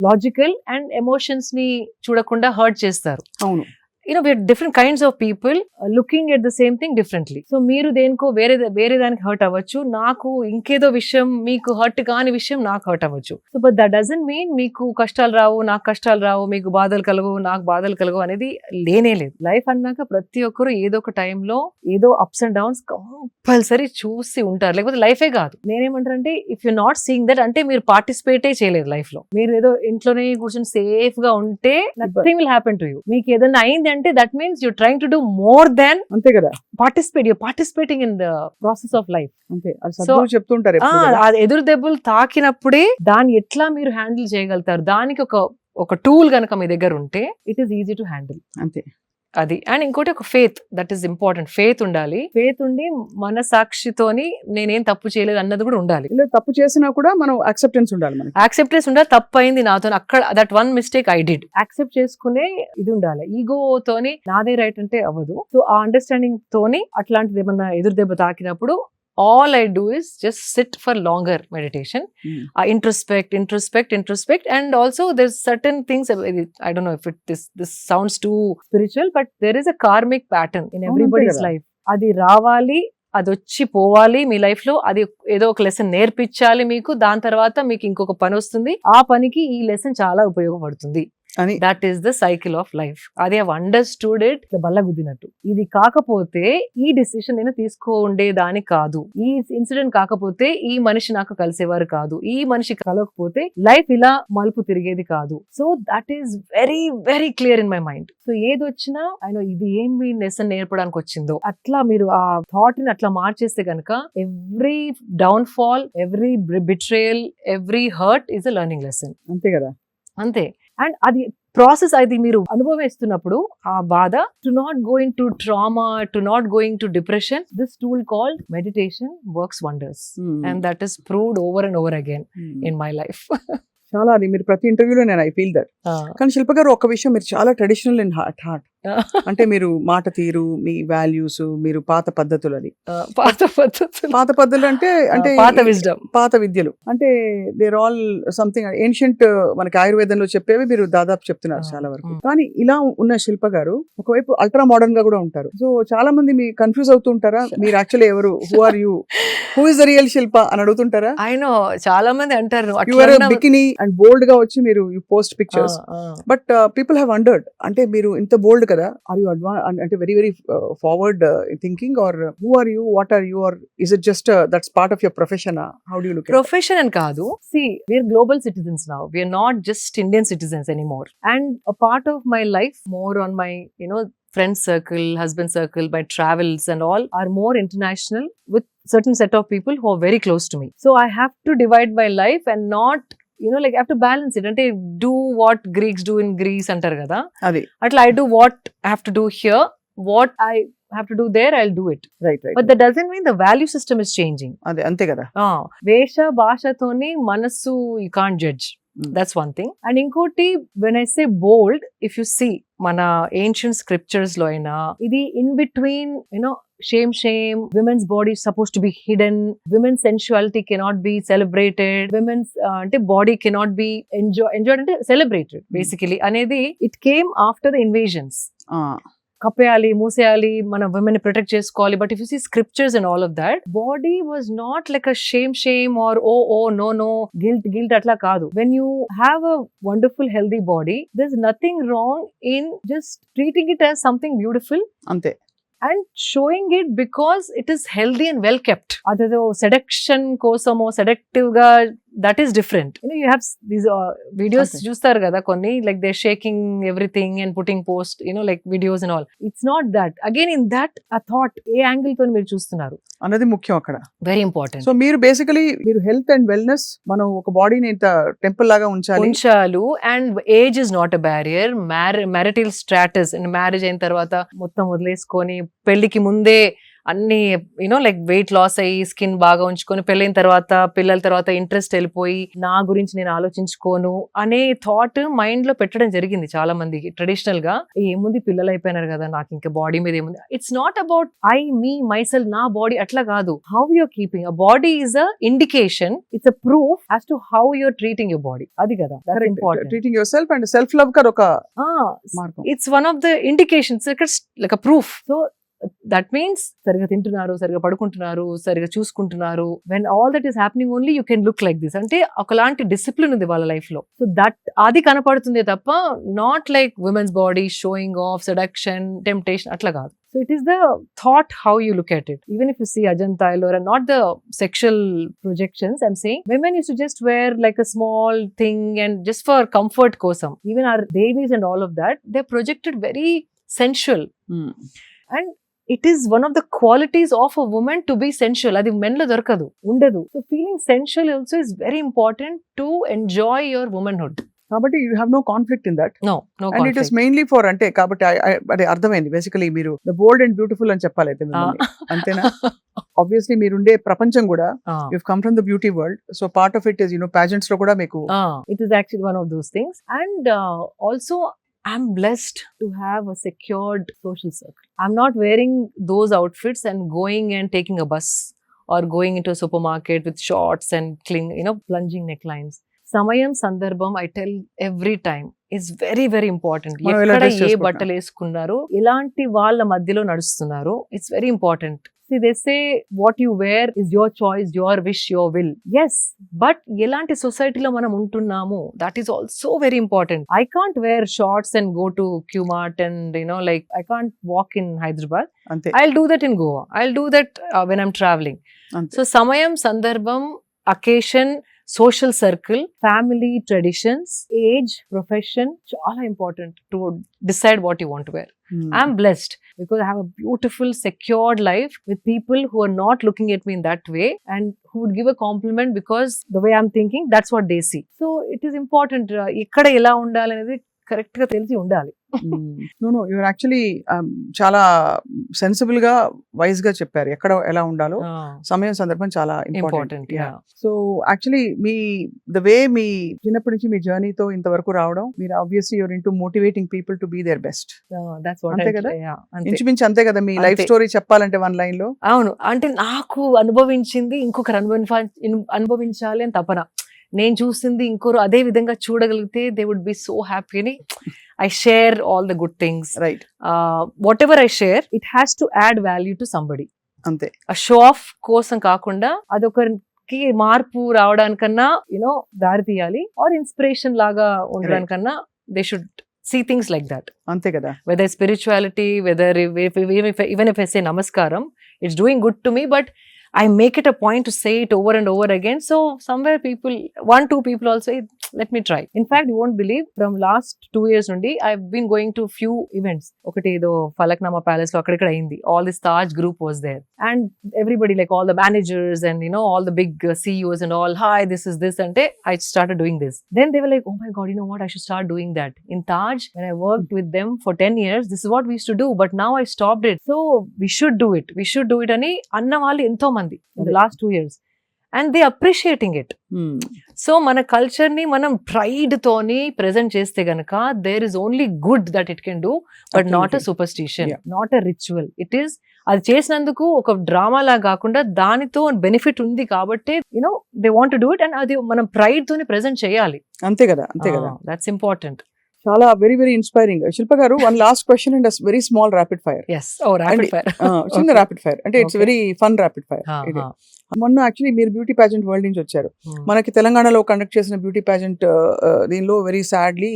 logical and emotions ని చూడకుండా హర్ట్ చేస్తారు.
అవును.
we are different kinds of people looking at the same thing differently. So మీరు దేనికో వేరే దానికి హర్ట్ అవ్వచ్చు, నాకు ఇంకేదో విషయం, మీకు హర్ట్ కాని విషయం నాకు హర్ట్ అవ్వచ్చు. So but that doesn't mean మీకు కష్టాలు రావు, నాకు కష్టాలు రావు, మీకు బాధలు కలవు, నాకు బాధలు కలవు అనేది లేనే లేదు. లైఫ్ అన్నాక ప్రతి ఒక్కరు ఏదో ఒక టైంలో ఏదో అప్స్ అండ్ డౌన్స్ కంపల్సరీ చూసి ఉంటారు, లేకపోతే లైఫే కాదు. నేనేమంటానంటే if you not seeing that, అంటే మీరు పార్టిసిపేటే చేయలేదు లైఫ్ లో. మీరు ఏదో ఇంట్లోనే కూర్చొని సేఫ్ గా ఉంటే nothing will happen to you. మీకు ఏదైనా అయింది అంటే that means you're trying to do more than
అంతే కదా
participate. You're participating in the process of life.
అంతే. అది సద్గురు చెప్తుంటారు.
ఎదురు దెబ్బలు తాకినప్పుడే దాన్ని ఎట్లా మీరు హ్యాండిల్ చేయగలుగుతారు, దానికి ఒక టూల్ గనక మీ దగ్గర ఉంటే it is easy to handle.
అంతే.
అది. అండ్ ఇంకోటి ఒక faith, that is important. Faith ఉండాలి. ఫేత్ ఉండి మన సాక్షితోని నేనేం తప్పు చేయలేదు అన్నది కూడా ఉండాలి.
తప్పు చేసినా కూడా మనం యాక్సెప్టెన్స్ ఉండాలి.
యాక్సెప్టెన్స్ ఉండాలి. తప్పు అయింది నాతో, అక్కడ that one mistake I did, accept చేసుకునే ఇది ఉండాలి. ఈగో తోని నాదే రైట్ అంటే అవ్వదు. సో ఆ అండర్స్టాండింగ్ తోని అట్లాంటిది ఏమన్నా ఎదురు దెబ్బ తాకినప్పుడు all I do is just sit for longer meditation. Introspect, and also there's certain things, I don't know if this sounds too spiritual, but there is a karmic pattern in everybody's life. Adi ravali, అది వచ్చి పోవాలి మీ life లో, అది ఏదో ఒక lesson నేర్పించాలి మీకు, దాని తర్వాత మీకు ఇంకొక పని వస్తుంది, ఆ పనికి ఈ లెసన్ చాలా ఉపయోగపడుతుంది
అని
that is the cycle of life. అది అండర్స్టూడ్ ఇట్ బల్లగుద్దినట్టు. ఇది కాకపోతే ఈ డెసిషన్ నేను తీసుకోండేదాని కాదు, ఈ ఇన్సిడెంట్ కాకపోతే ఈ మనిషి నాకు కలిసేవారు కాదు, ఈ మనిషి కలవకపోతే లైఫ్ ఇలా మలుపు తిరిగేది కాదు. So that is very very clear in my mind. So ఏది వచ్చినా ఆయన ఇది ఏమి లెసన్ నేర్పడానికి వచ్చిందో అట్లా మీరు ఆ థాట్ ని అట్లా మార్చేస్తే కనుక every down fall, every betrayal, every hurt is a learning lesson.
అంతే కదా.
అంతే. అండ్ అది ప్రాసెస్, అది మీరు అనుభవిస్తున్నప్పుడు ఆ బాధ, to not going to trauma, to not going to depression, this tool called meditation works wonders and that is proved over and over again in my life.
చాలా అది మీరు ప్రతి ఇంటర్వ్యూలో నేను ఐ ఫీల్ దట్. కానీ శిల్ప గారు ఒక విషయం, మీరు చాలా ట్రెడిషనల్ ఇన్ హార్ట్. అంటే మీరు మాట తీరు, మీ వాల్యూస్, మీరు పాత పద్ధతులు, అది పాత పద్ధతులు అంటే అంటే
పాత విజ్డమ్,
పాత విద్యలు అంటే దేర్ ఆల్ సంథింగ్ ఏన్షియంట్, మనకి ఆయుర్వేదంలో చెప్పేవి మీరు దాదాపు చెప్తున్నారు చాలా వరకు. కానీ ఇలా ఉన్న శిల్ప గారు ఒకవైపు అల్ట్రా మోడర్న్ గా కూడా ఉంటారు. సో చాలా మంది మీ కన్ఫ్యూజ్ అవుతూ ఉంటారా, మీరు యాక్చువల్లీ ఎవరు, who are you, who is the real Shilpa అని అడుగుతుంటారా?
అయినో చాలా మంది అంటారు
యువర్ బికినీ అండ్ బోల్డ్ గా వచ్చి మీరు you post pictures, but people have wondered, అంటే మీరు ఇంత బోల్డ్ కదా, ఆర్ యూ అంటే very very forward thinking, or who are you, what are you, or is it just that's part of your profession? How do you look?
Profession అని కాదు. See, we are global citizens now. We are not just Indian citizens anymore. And a part of my life, more on my, friend circle, husband circle, my travels and all are more international with certain set of people who are very close to me. So I have to divide my life and not, like I have to balance it. Ante do what Greeks do in Greece antar kada.
Adi.
Atla I do what I have to do here. What I have to do there, I'll do it.
Right.
But that doesn't mean the value system is changing.
Ade ante kada.
Vesha bhashatoni manassu you can't judge. That's one thing. And inkoti, when I say bold, if you see mana ancient scriptures lo aina idi in between, shame, women's body is supposed to be hidden, women's sensuality cannot be celebrated, women's body cannot be enjoyed ante celebrated basically anedi it came after the invasions. కప్పేయాలి, మూసేయాలి, మన women ని protect చేసుకోవాలి. But if you see scriptures and all of that, body was not like a shame or oh no guilt అట్లా కాదు. When you have a wonderful healthy body, there is nothing wrong in just treating it as something beautiful
అంతే,
and showing it because it is healthy and well kept. అదేదో seduction కోసమో seductive గా, that is different. You have these videos చూస్తారు కదా కొన్ని, like they're shaking everything and putting post, like videos and all. It's not that. Again, in that a thought, A angle తో మీరు చూస్తున్నారు
అన్నది ముఖ్యం అక్కడ,
వెరీ ఇంపార్టెంట్.
సో మీరు బేసికలీ మీరు హెల్త్ అండ్ వెల్నెస్, మనం ఒక బాడీని ఇంత టెంపుల్ లాగా ఉంచాలి.
And age is not a barrier. Marital status, marriage అయిన తర్వాత మొత్తం వదిలేసుకొని, పెళ్లికి ముందే అన్ని లైక్ వెయిట్ లాస్ అయ్యి స్కిన్ బాగా ఉంచుకొని, పెళ్ళైన తర్వాత పిల్లల తర్వాత ఇంట్రెస్ట్ వెళ్ళిపోయి, నా గురించి నేను ఆలోచించుకోను అనే థాట్ మైండ్ లో పెట్టడం జరిగింది చాలా మందికి. ట్రెడిషనల్ గా ఏముంది, పిల్లలు అయిపోయినారు కదా, నాకు ఇంకా బాడీ మీద ఏముంది. It's not about me myself, నా బాడీ అట్లా కాదు. How you're keeping a body is a indication, it's a proof as to how you're treating your body. అది కదా important.
Treating your self and self love కదా ఒక మార్గం.
It's one of the indications, like a proof. So that means సరిగా తింటున్నారు, సరిగా పడుకుంటున్నారు, సరిగా చూసుకుంటున్నారు. when all that is happening only you can look like this. అంటే ఒకలాంటి డిసిప్లిన్ ఉంది వాళ్ళ లైఫ్ లో. సో దట్ అది కనపడుతుంది తప్ప, not like women's body showing off, seduction, temptation అట్లా కాదు. So it is the thought how you look at it. Even if you see Ajanta, Ellora, not the sexual projections, I'm saying women used to just wear like a small thing and just for comfort kosam. Even our devis and all of that, they're projected very sensual. And it is one of the qualities of a woman to be sensual. Adi men lo dorkadu, undadu. So feeling sensual also is very important to enjoy your womanhood.
కాబట్టి you have no conflict in that.
No
and
conflict.
It is mainly for, అంటే కాబట్టి అదే అర్థమైంది. Basically మీరు the bold and beautiful అని చెప్పాలి అయితే అంతేనా? ఆబ్వియస్లీ మీరుండే ప్రపంచం కూడా you come from the beauty world, so part of it is pageants లో కూడా మీకు
it is actually one of those things. And also I'm blessed to have a secured social circle. I'm not wearing those outfits and going and taking a bus or going into a supermarket with shorts and plunging necklines. Samayam sandarbham, I tell every time, is very very important. ఎక్కడ ఏ బట్టలు వేసుకున్నారు, ఎలాంటి వాళ్ళ మధ్యలో నడుస్తున్నారు, it's very important. See, they say what you wear is your choice, your wish, your will. Yes, but elanti society lo manam untunnamu, that is also very important. I can't wear shorts and go to Qmart and like I can't walk in Hyderabad.
అంతే
I'll do that in Goa. I'll do that when I'm traveling.
అంతే
So samayam, sandarbham, occasion, social circle, family, traditions, age, profession, chala important to decide what you want to wear.
Hmm.
I'm blessed because I have a beautiful, secured life with people who are not looking at me in that way and who would give a compliment because the way I'm thinking, that's what they see. So it is important. Ikkada ela undali anedi correct ga telisi undali.
No you're actually చాలా sensible గా wise గా చెప్పారు ఎక్కడ ఎలా ఉండాలో. సమయం సందర్భం చాలా important.
Important, yeah.
So actually మీ ద వే మీ చిన్నప్పటి నుంచి మీ జర్నీతో ఇంతవరకు రావడం, మీరు obviously you're into motivating people to be their best.
That's what
అంతే
I
కదా?
yeah, అంతే.
ఇంచుమించు అంతే కదా మీ లైఫ్
అంతే.
స్టోరీ చెప్పాలంటే వన్ లైన్ లో.
అవును, అంటే నాకు అనుభవించింది ఇంకొకరు అనుభవించాలి అని తపన. నేను చూసింది ఇంకొకరు అదే విధంగా చూడగలిగితే they would be so happy అని I share all the good things.
Right,
whatever I share it has to add value to somebody.
అంతే.
ఆ షో ఆఫ్ కోసం కాకుండా అదొకరికి మార్పు రావడానికన్నా దారి తీయాలి, ఆర్ ఇన్స్పిరేషన్ లాగా ఉండడానికన్నా they should see things like that.
అంతే కదా.
Whether spirituality, whether even if I say namaskaram, it's doing good to me, but I make it a point to say it over and over again. So somewhere people, 1-2 people also, let me try. In fact, you won't believe, from last 2 years nundi, I've been going to few events. Okati edo Falaknama Palace lo akkada ayindi. All this Taj group was there. And everybody, like all the managers and all the big CEOs and all, hi, this is this. And I started doing this. Then they were like, oh my God, you know what? I should start doing that. In Taj, when I worked with them for 10 years, this is what we used to do. But now I stopped it. So we should do it. We should do it. Ani anna vallu entho mandi in the last 2 years. And they appreciating it. So మన culture ని మనం pride తోని present చేస్తే గనక there is only good that it can do, but not a superstition, not a ritual. It is, అది చేసినందుకు ఒక drama లా కాకుండా దానితో బెనిఫిట్ ఉంది కాబట్టి they want to do it, and అది మనం ప్రైడ్ తోని ప్రెజెంట్ చేయాలి.
అంతే కదా, అంతే కదా.
That's important.
చాలా వెరీ వెరీ ఇన్స్పైరింగ్. శిల్ప గారు, one last question and very small rapid fire.
yes, oh rapid fire.
చిన్న ర్యాపిడ్ ఫైర్ అంటే it's very fun rapid fire. మొన్న యాక్చువల్లీ మీరు బ్యూటీ పాజెంట్ వరల్డ్ నుంచి వచ్చారు. మనకి తెలంగాణలో కండక్ట్ చేసిన బ్యూటీ పాజెంట్ దీనిలో వెరీ సాడ్లీ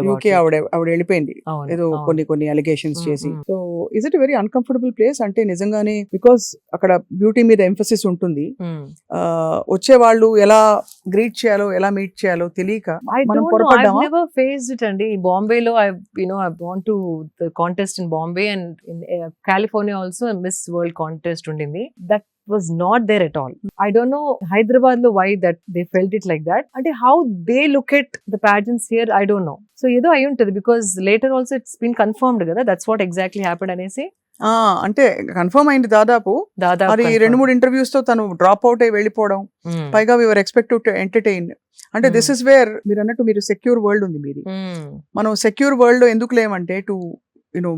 యూకే ఆవిడ వెళ్ళిపోయింది ఏదో కొన్ని అలిగేషన్స్ చేసి. So is it very uncomfortable place? అంటే నిజంగానే బికాస్ అక్కడ బ్యూటీ మీద ఎంఫసిస్ ఉంటుంది, వచ్చే వాళ్ళు ఎలా గ్రీట్ చేయాలో ఎలా మీట్ చేయాలో తెలియక మనం పొరపడ్డామా?
I've never faced it అండి. బాంబేలో I've gone to the contest in Bombay, and in California also a Miss World contest ఉండింది. That was not there at all. I don't know Hyderabad lo why that they felt it like that. And how they look at the pageants here, I don't know. So ఏదో అయి ఉంటుంది, because later also it's been confirmed కదా, that's what exactly happened అనేసి.
అంటే confirm అయింది దాదాపు. అది 2-3 interviews తో తను డ్రాప్ అవుట్ అయి వెళ్ళిపోవడం. పైగా వి వర్ ఎక్స్పెక్టెడ్ టు ఎంటర్టైన్. అంటే దిస్ ఇస్ వేర్ మీరు అన్నట్టు మీరు సెక్యూర్ వరల్డ్ ఉంది మీది. మనం సెక్యూర్ వరల్డ్ లో ఎందుకు లేమంటే to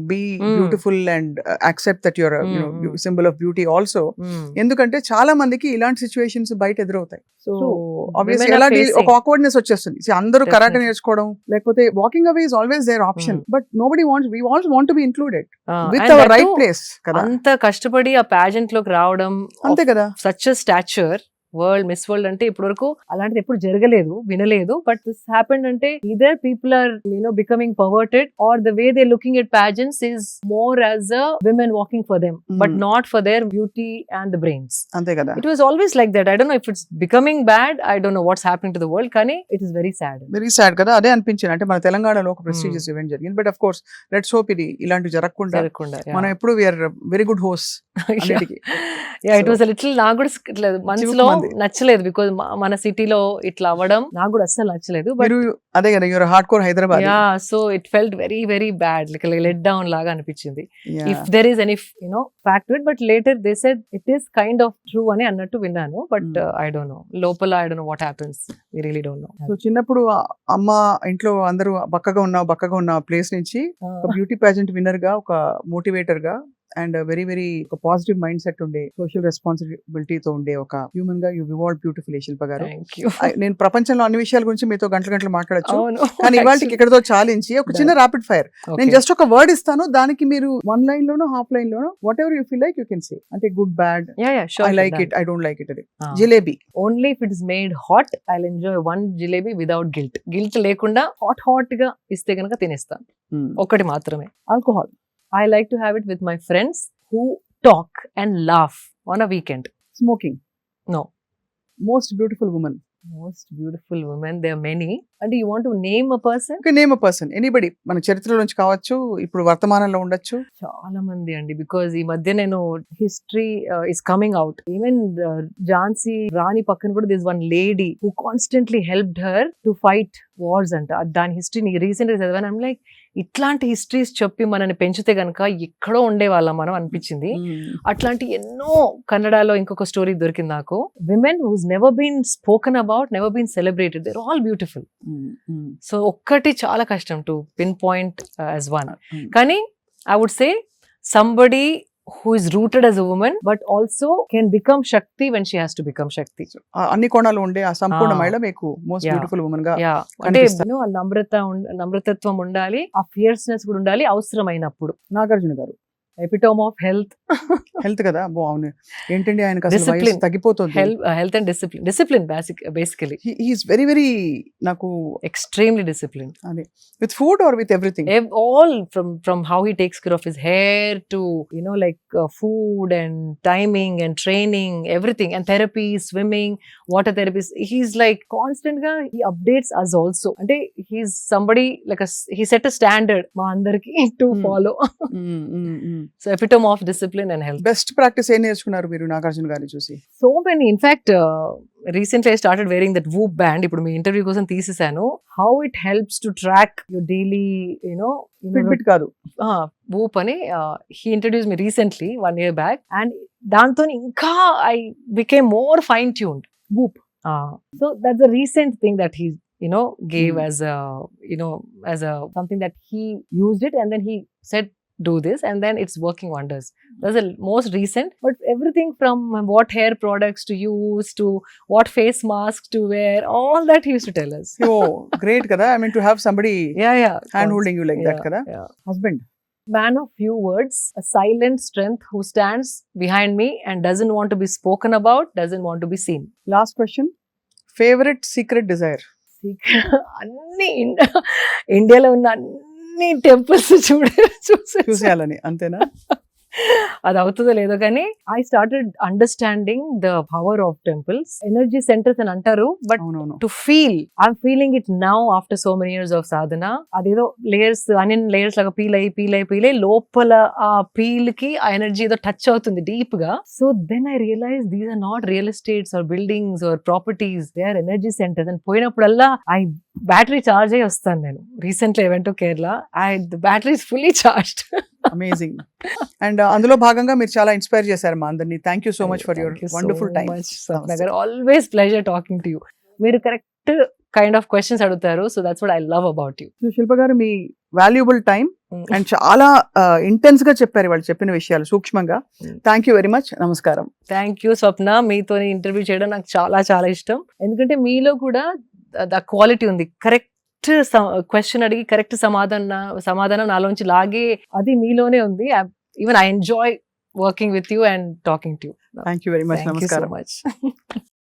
be beautiful and accept that you're a symbol of beauty also. ఎందుకంటే చాలా మందికి ఇలాంటి సిచ్యువేషన్స్ బయట ఎదురవుతాయి. సో ఆబ్వియస్లీ ఎలా ఒక ఆక్వర్డ్నెస్ వచ్చేస్తుంది. అందరూ కరాటే నేర్చుకోవడం లేకపోతే walking away is always their option, but nobody wants, we all want to be included with our right place కదా.
అంత కష్టపడి ఆ పాజెంట్ లోకి రావడం,
అంతే కదా.
Such a stature, world Miss World అంటే ఇప్పటి వరకు అలాంటిది ఎప్పుడు జరగలేదు, వినలేదు. బట్ దిస్ హ్యాపెండ్ అంటే either people are becoming perverted, or the way they looking at pageants is more as a women walking for them, but not for their beauty and the brains.
అంతే కదా.
It was always like that. I don't know if it's becoming bad. I don't know what's happening to the world. కానీ it is very sad.
Very sad కదా. అదే అనిపించింది. అంటే మన తెలంగాణలో ఒక ప్రెస్టీజియస్ ఈవెంట్ జరిగింది, but of course let's hope ఇది ఇలాంటి జరగకుండా మనం ఎప్పుడు we are very good host.
It was little, నాకు కూడా మనసులో నచ్చలేదు, బికాజ్ మన సిటీలో ఇట్లా అవ్వడం నాకు కూడా అస్సలు నచ్చలేదు. బట్
అదే కదా, your hardcore Hyderabad.
Yeah, so it felt very very bad, like let down లాగా అనిపించింది. If there is any fact to it, but later they said it is kind of true అని అన్నట్టు విన్నాను. బట్ ఐ డోంట్ నో, లోపల I don't know what happens, we really don't know.
So చిన్నప్పుడు అమ్మ ఇంట్లో అందరూ బక్కగా ఉన్న ప్లేస్ నుంచి ఒక బ్యూటీ పాజెంట్ విన్నర్ గా, ఒక మోటివేటర్ గా అండ్ వెరీ వెరీ ఒక పాజిటివ్ మైండ్ సెట్ ఉండే సోషల్ రెస్పాన్సిబిలిటీతో ఉండే ఒక హ్యూమన్ గా యూ ఇవాల్వ్ బ్యూటిఫుల్లీ శిల్ప గారు.
Thank you.
నేను ప్రపంచంలో అన్ని విషయాల గురించి మీతో గంటలు మాట్లాడచ్చు,
అవును.
కానీ ఇవాళకి ఇక్కడతో చాలించి ఒక చిన్న ర్యాపిడ్ ఫైర్ నేను జస్ట్ ఒక వర్డ్ ఇస్తాను, దానికి మీరు 1 లైన్ లోనో హాఫ్ లైన్ లోనో whatever you feel like you can say, అంటే good bad, I like it, I don't like it. అది jalebi.
Only if it is made hot I enjoy 1 jalebi without guilt లేకుండా hot గా ఇస్తే కనుక తినేస్తాను. ఒకటి మాత్రమే.
Alcohol.
I like to have it with my friends who talk and laugh on a weekend.
Smoking.
No.
Most beautiful women.
Most beautiful women, there are many. And do you want to name a person?
Okay, name a person, anybody, మన చరిత్రలోంచి కావచ్చు, ఇప్పుడు వర్తమానంలో ఉండొచ్చు.
చాలా మంది అండి, because ఈ మధ్య నేను history is coming out. Even Jhansi Rani పక్కన కూడా this one lady who constantly helped her to fight wars అంట. దాని హిస్టరీ రీసెంట్ గా చదివాను. ఐమ్ లైక్, ఇట్లాంటి హిస్టరీస్ చెప్పి మనని పెంచితే గనక ఎక్కడో ఉండేవాళ్ళం మనం అనిపించింది. అట్లాంటి ఎన్నో కన్నడలో ఇంకొక స్టోరీ దొరికింది నాకు. Women who's never been spoken about, never been celebrated, they're all beautiful. So ఒక్కటి చాలా కష్టం to pinpoint as one. కానీ I would say somebody who is rooted as a woman but also can become Shakti when she has to become Shakti.
అన్ని కోణాలు ఉండే ఆ సంపూర్ణ మహిళ మీకు మోస్ట్ బ్యూటిఫుల్ ఉమెన్ గా
అంటే నమ్రతత్వం ఉండాలి, ఆ ఫియర్స్నెస్ కూడా ఉండాలి అవసరమైనప్పుడు.
నాగార్జున గారు
ఎపిటోమ్ ఆఫ్ హెల్త్
కదా. అవును, ఏంటండి ఆయనకు అసలు వయసు తగ్గిపోతుంది.
Health and discipline basically
he is very very నాకు
ఎక్స్ట్రీమ్లీ డిసిప్లిన్
అదే with food or with everything,
all from how he takes care of his hair to like food and timing and training, everything, and therapy, swimming, water therapy. He's like constant ga he updates us also. Ante he's somebody like he set a standard ma andarki to follow. So epitome of discipline and health.
Best practice ఏం నేర్చుకున్నారు మీరు నాగార్జున గారిని చూసి?
So many. In fact, recently I started wearing that Whoop band. ఇప్పుడు మీ interview కోసం తీసేసాను. How it helps to track your daily,
Fitbit కాదు,
Whoop అని he introduced me recently 1 year back, and దాంతో ఇంకా I became more fine tuned.
Whoop.
So that's a recent thing that he gave as a as a something that he used it and then he said do this and then it's working wonders. That's the most recent, but everything from what hair products to use to what face mask to wear, all that he used to tell us.
Oh, great kada. I mean to have somebody hand holding you like that kada. Husband,
man of few words, a silent strength who stands behind me and doesn't want to be spoken about, doesn't want to be seen.
Last question, favorite secret desire?
అన్ని ఇండియాలో ఉన్న అన్ని temples చూసేయాలని,
అంతేనా?
అది అవుతుందో లేదో కానీ I started understanding the power of temples, energy centres అని అంటారు, but to feel I'm feeling it now after so many years of sadhana. అదేదో లేయర్స్ అనియన్ లేయర్స్ లాగా పీల్ అయ్యి లోపల ఆ పీల్ కి ఆ ఎనర్జీ ఏదో టచ్ అవుతుంది డీప్ గా. So then I realise these are not real estates or buildings or properties, they are energy centres. And పోయినప్పుడల్లా బ్యాటరీ చార్జ్ అయ్యి వస్తాను నేను. Recently I went to Kerala, the battery is fully charged.
Amazing. And అందులో భాగంగా మీరు చాలా inspire చేశారు మా అందరినీ. Thank you so much for your wonderful time.
Always pleasure talking to you. మీరు కరెక్ట్ కైండ్ ఆఫ్ క్వశ్చన్స్ అడుగుతారు, so that's what I love about you.
Shilpa garu మీ వాల్యుబుల్ టైం అండ్ చాలా ఇంటెన్స్ గా చెప్పారు వాళ్ళు చెప్పిన విషయాలు సూక్ష్మంగా. Thank you very much. నమస్కారం.
Thank you Swapna. మీతో ఇంటర్వ్యూ చేయడం నాకు చాలా చాలా ఇష్టం, ఎందుకంటే మీలో కూడా క్వాలిటీ ఉంది. కరెక్ట్ క్వశ్చన్ అడిగి కరెక్ట్ సమాధానం నాలోంచి లాగే అది మీలోనే ఉంది. Even I enjoy working with you and talking to you.
Thank you very much. నమస్కారం.
Thank you so much.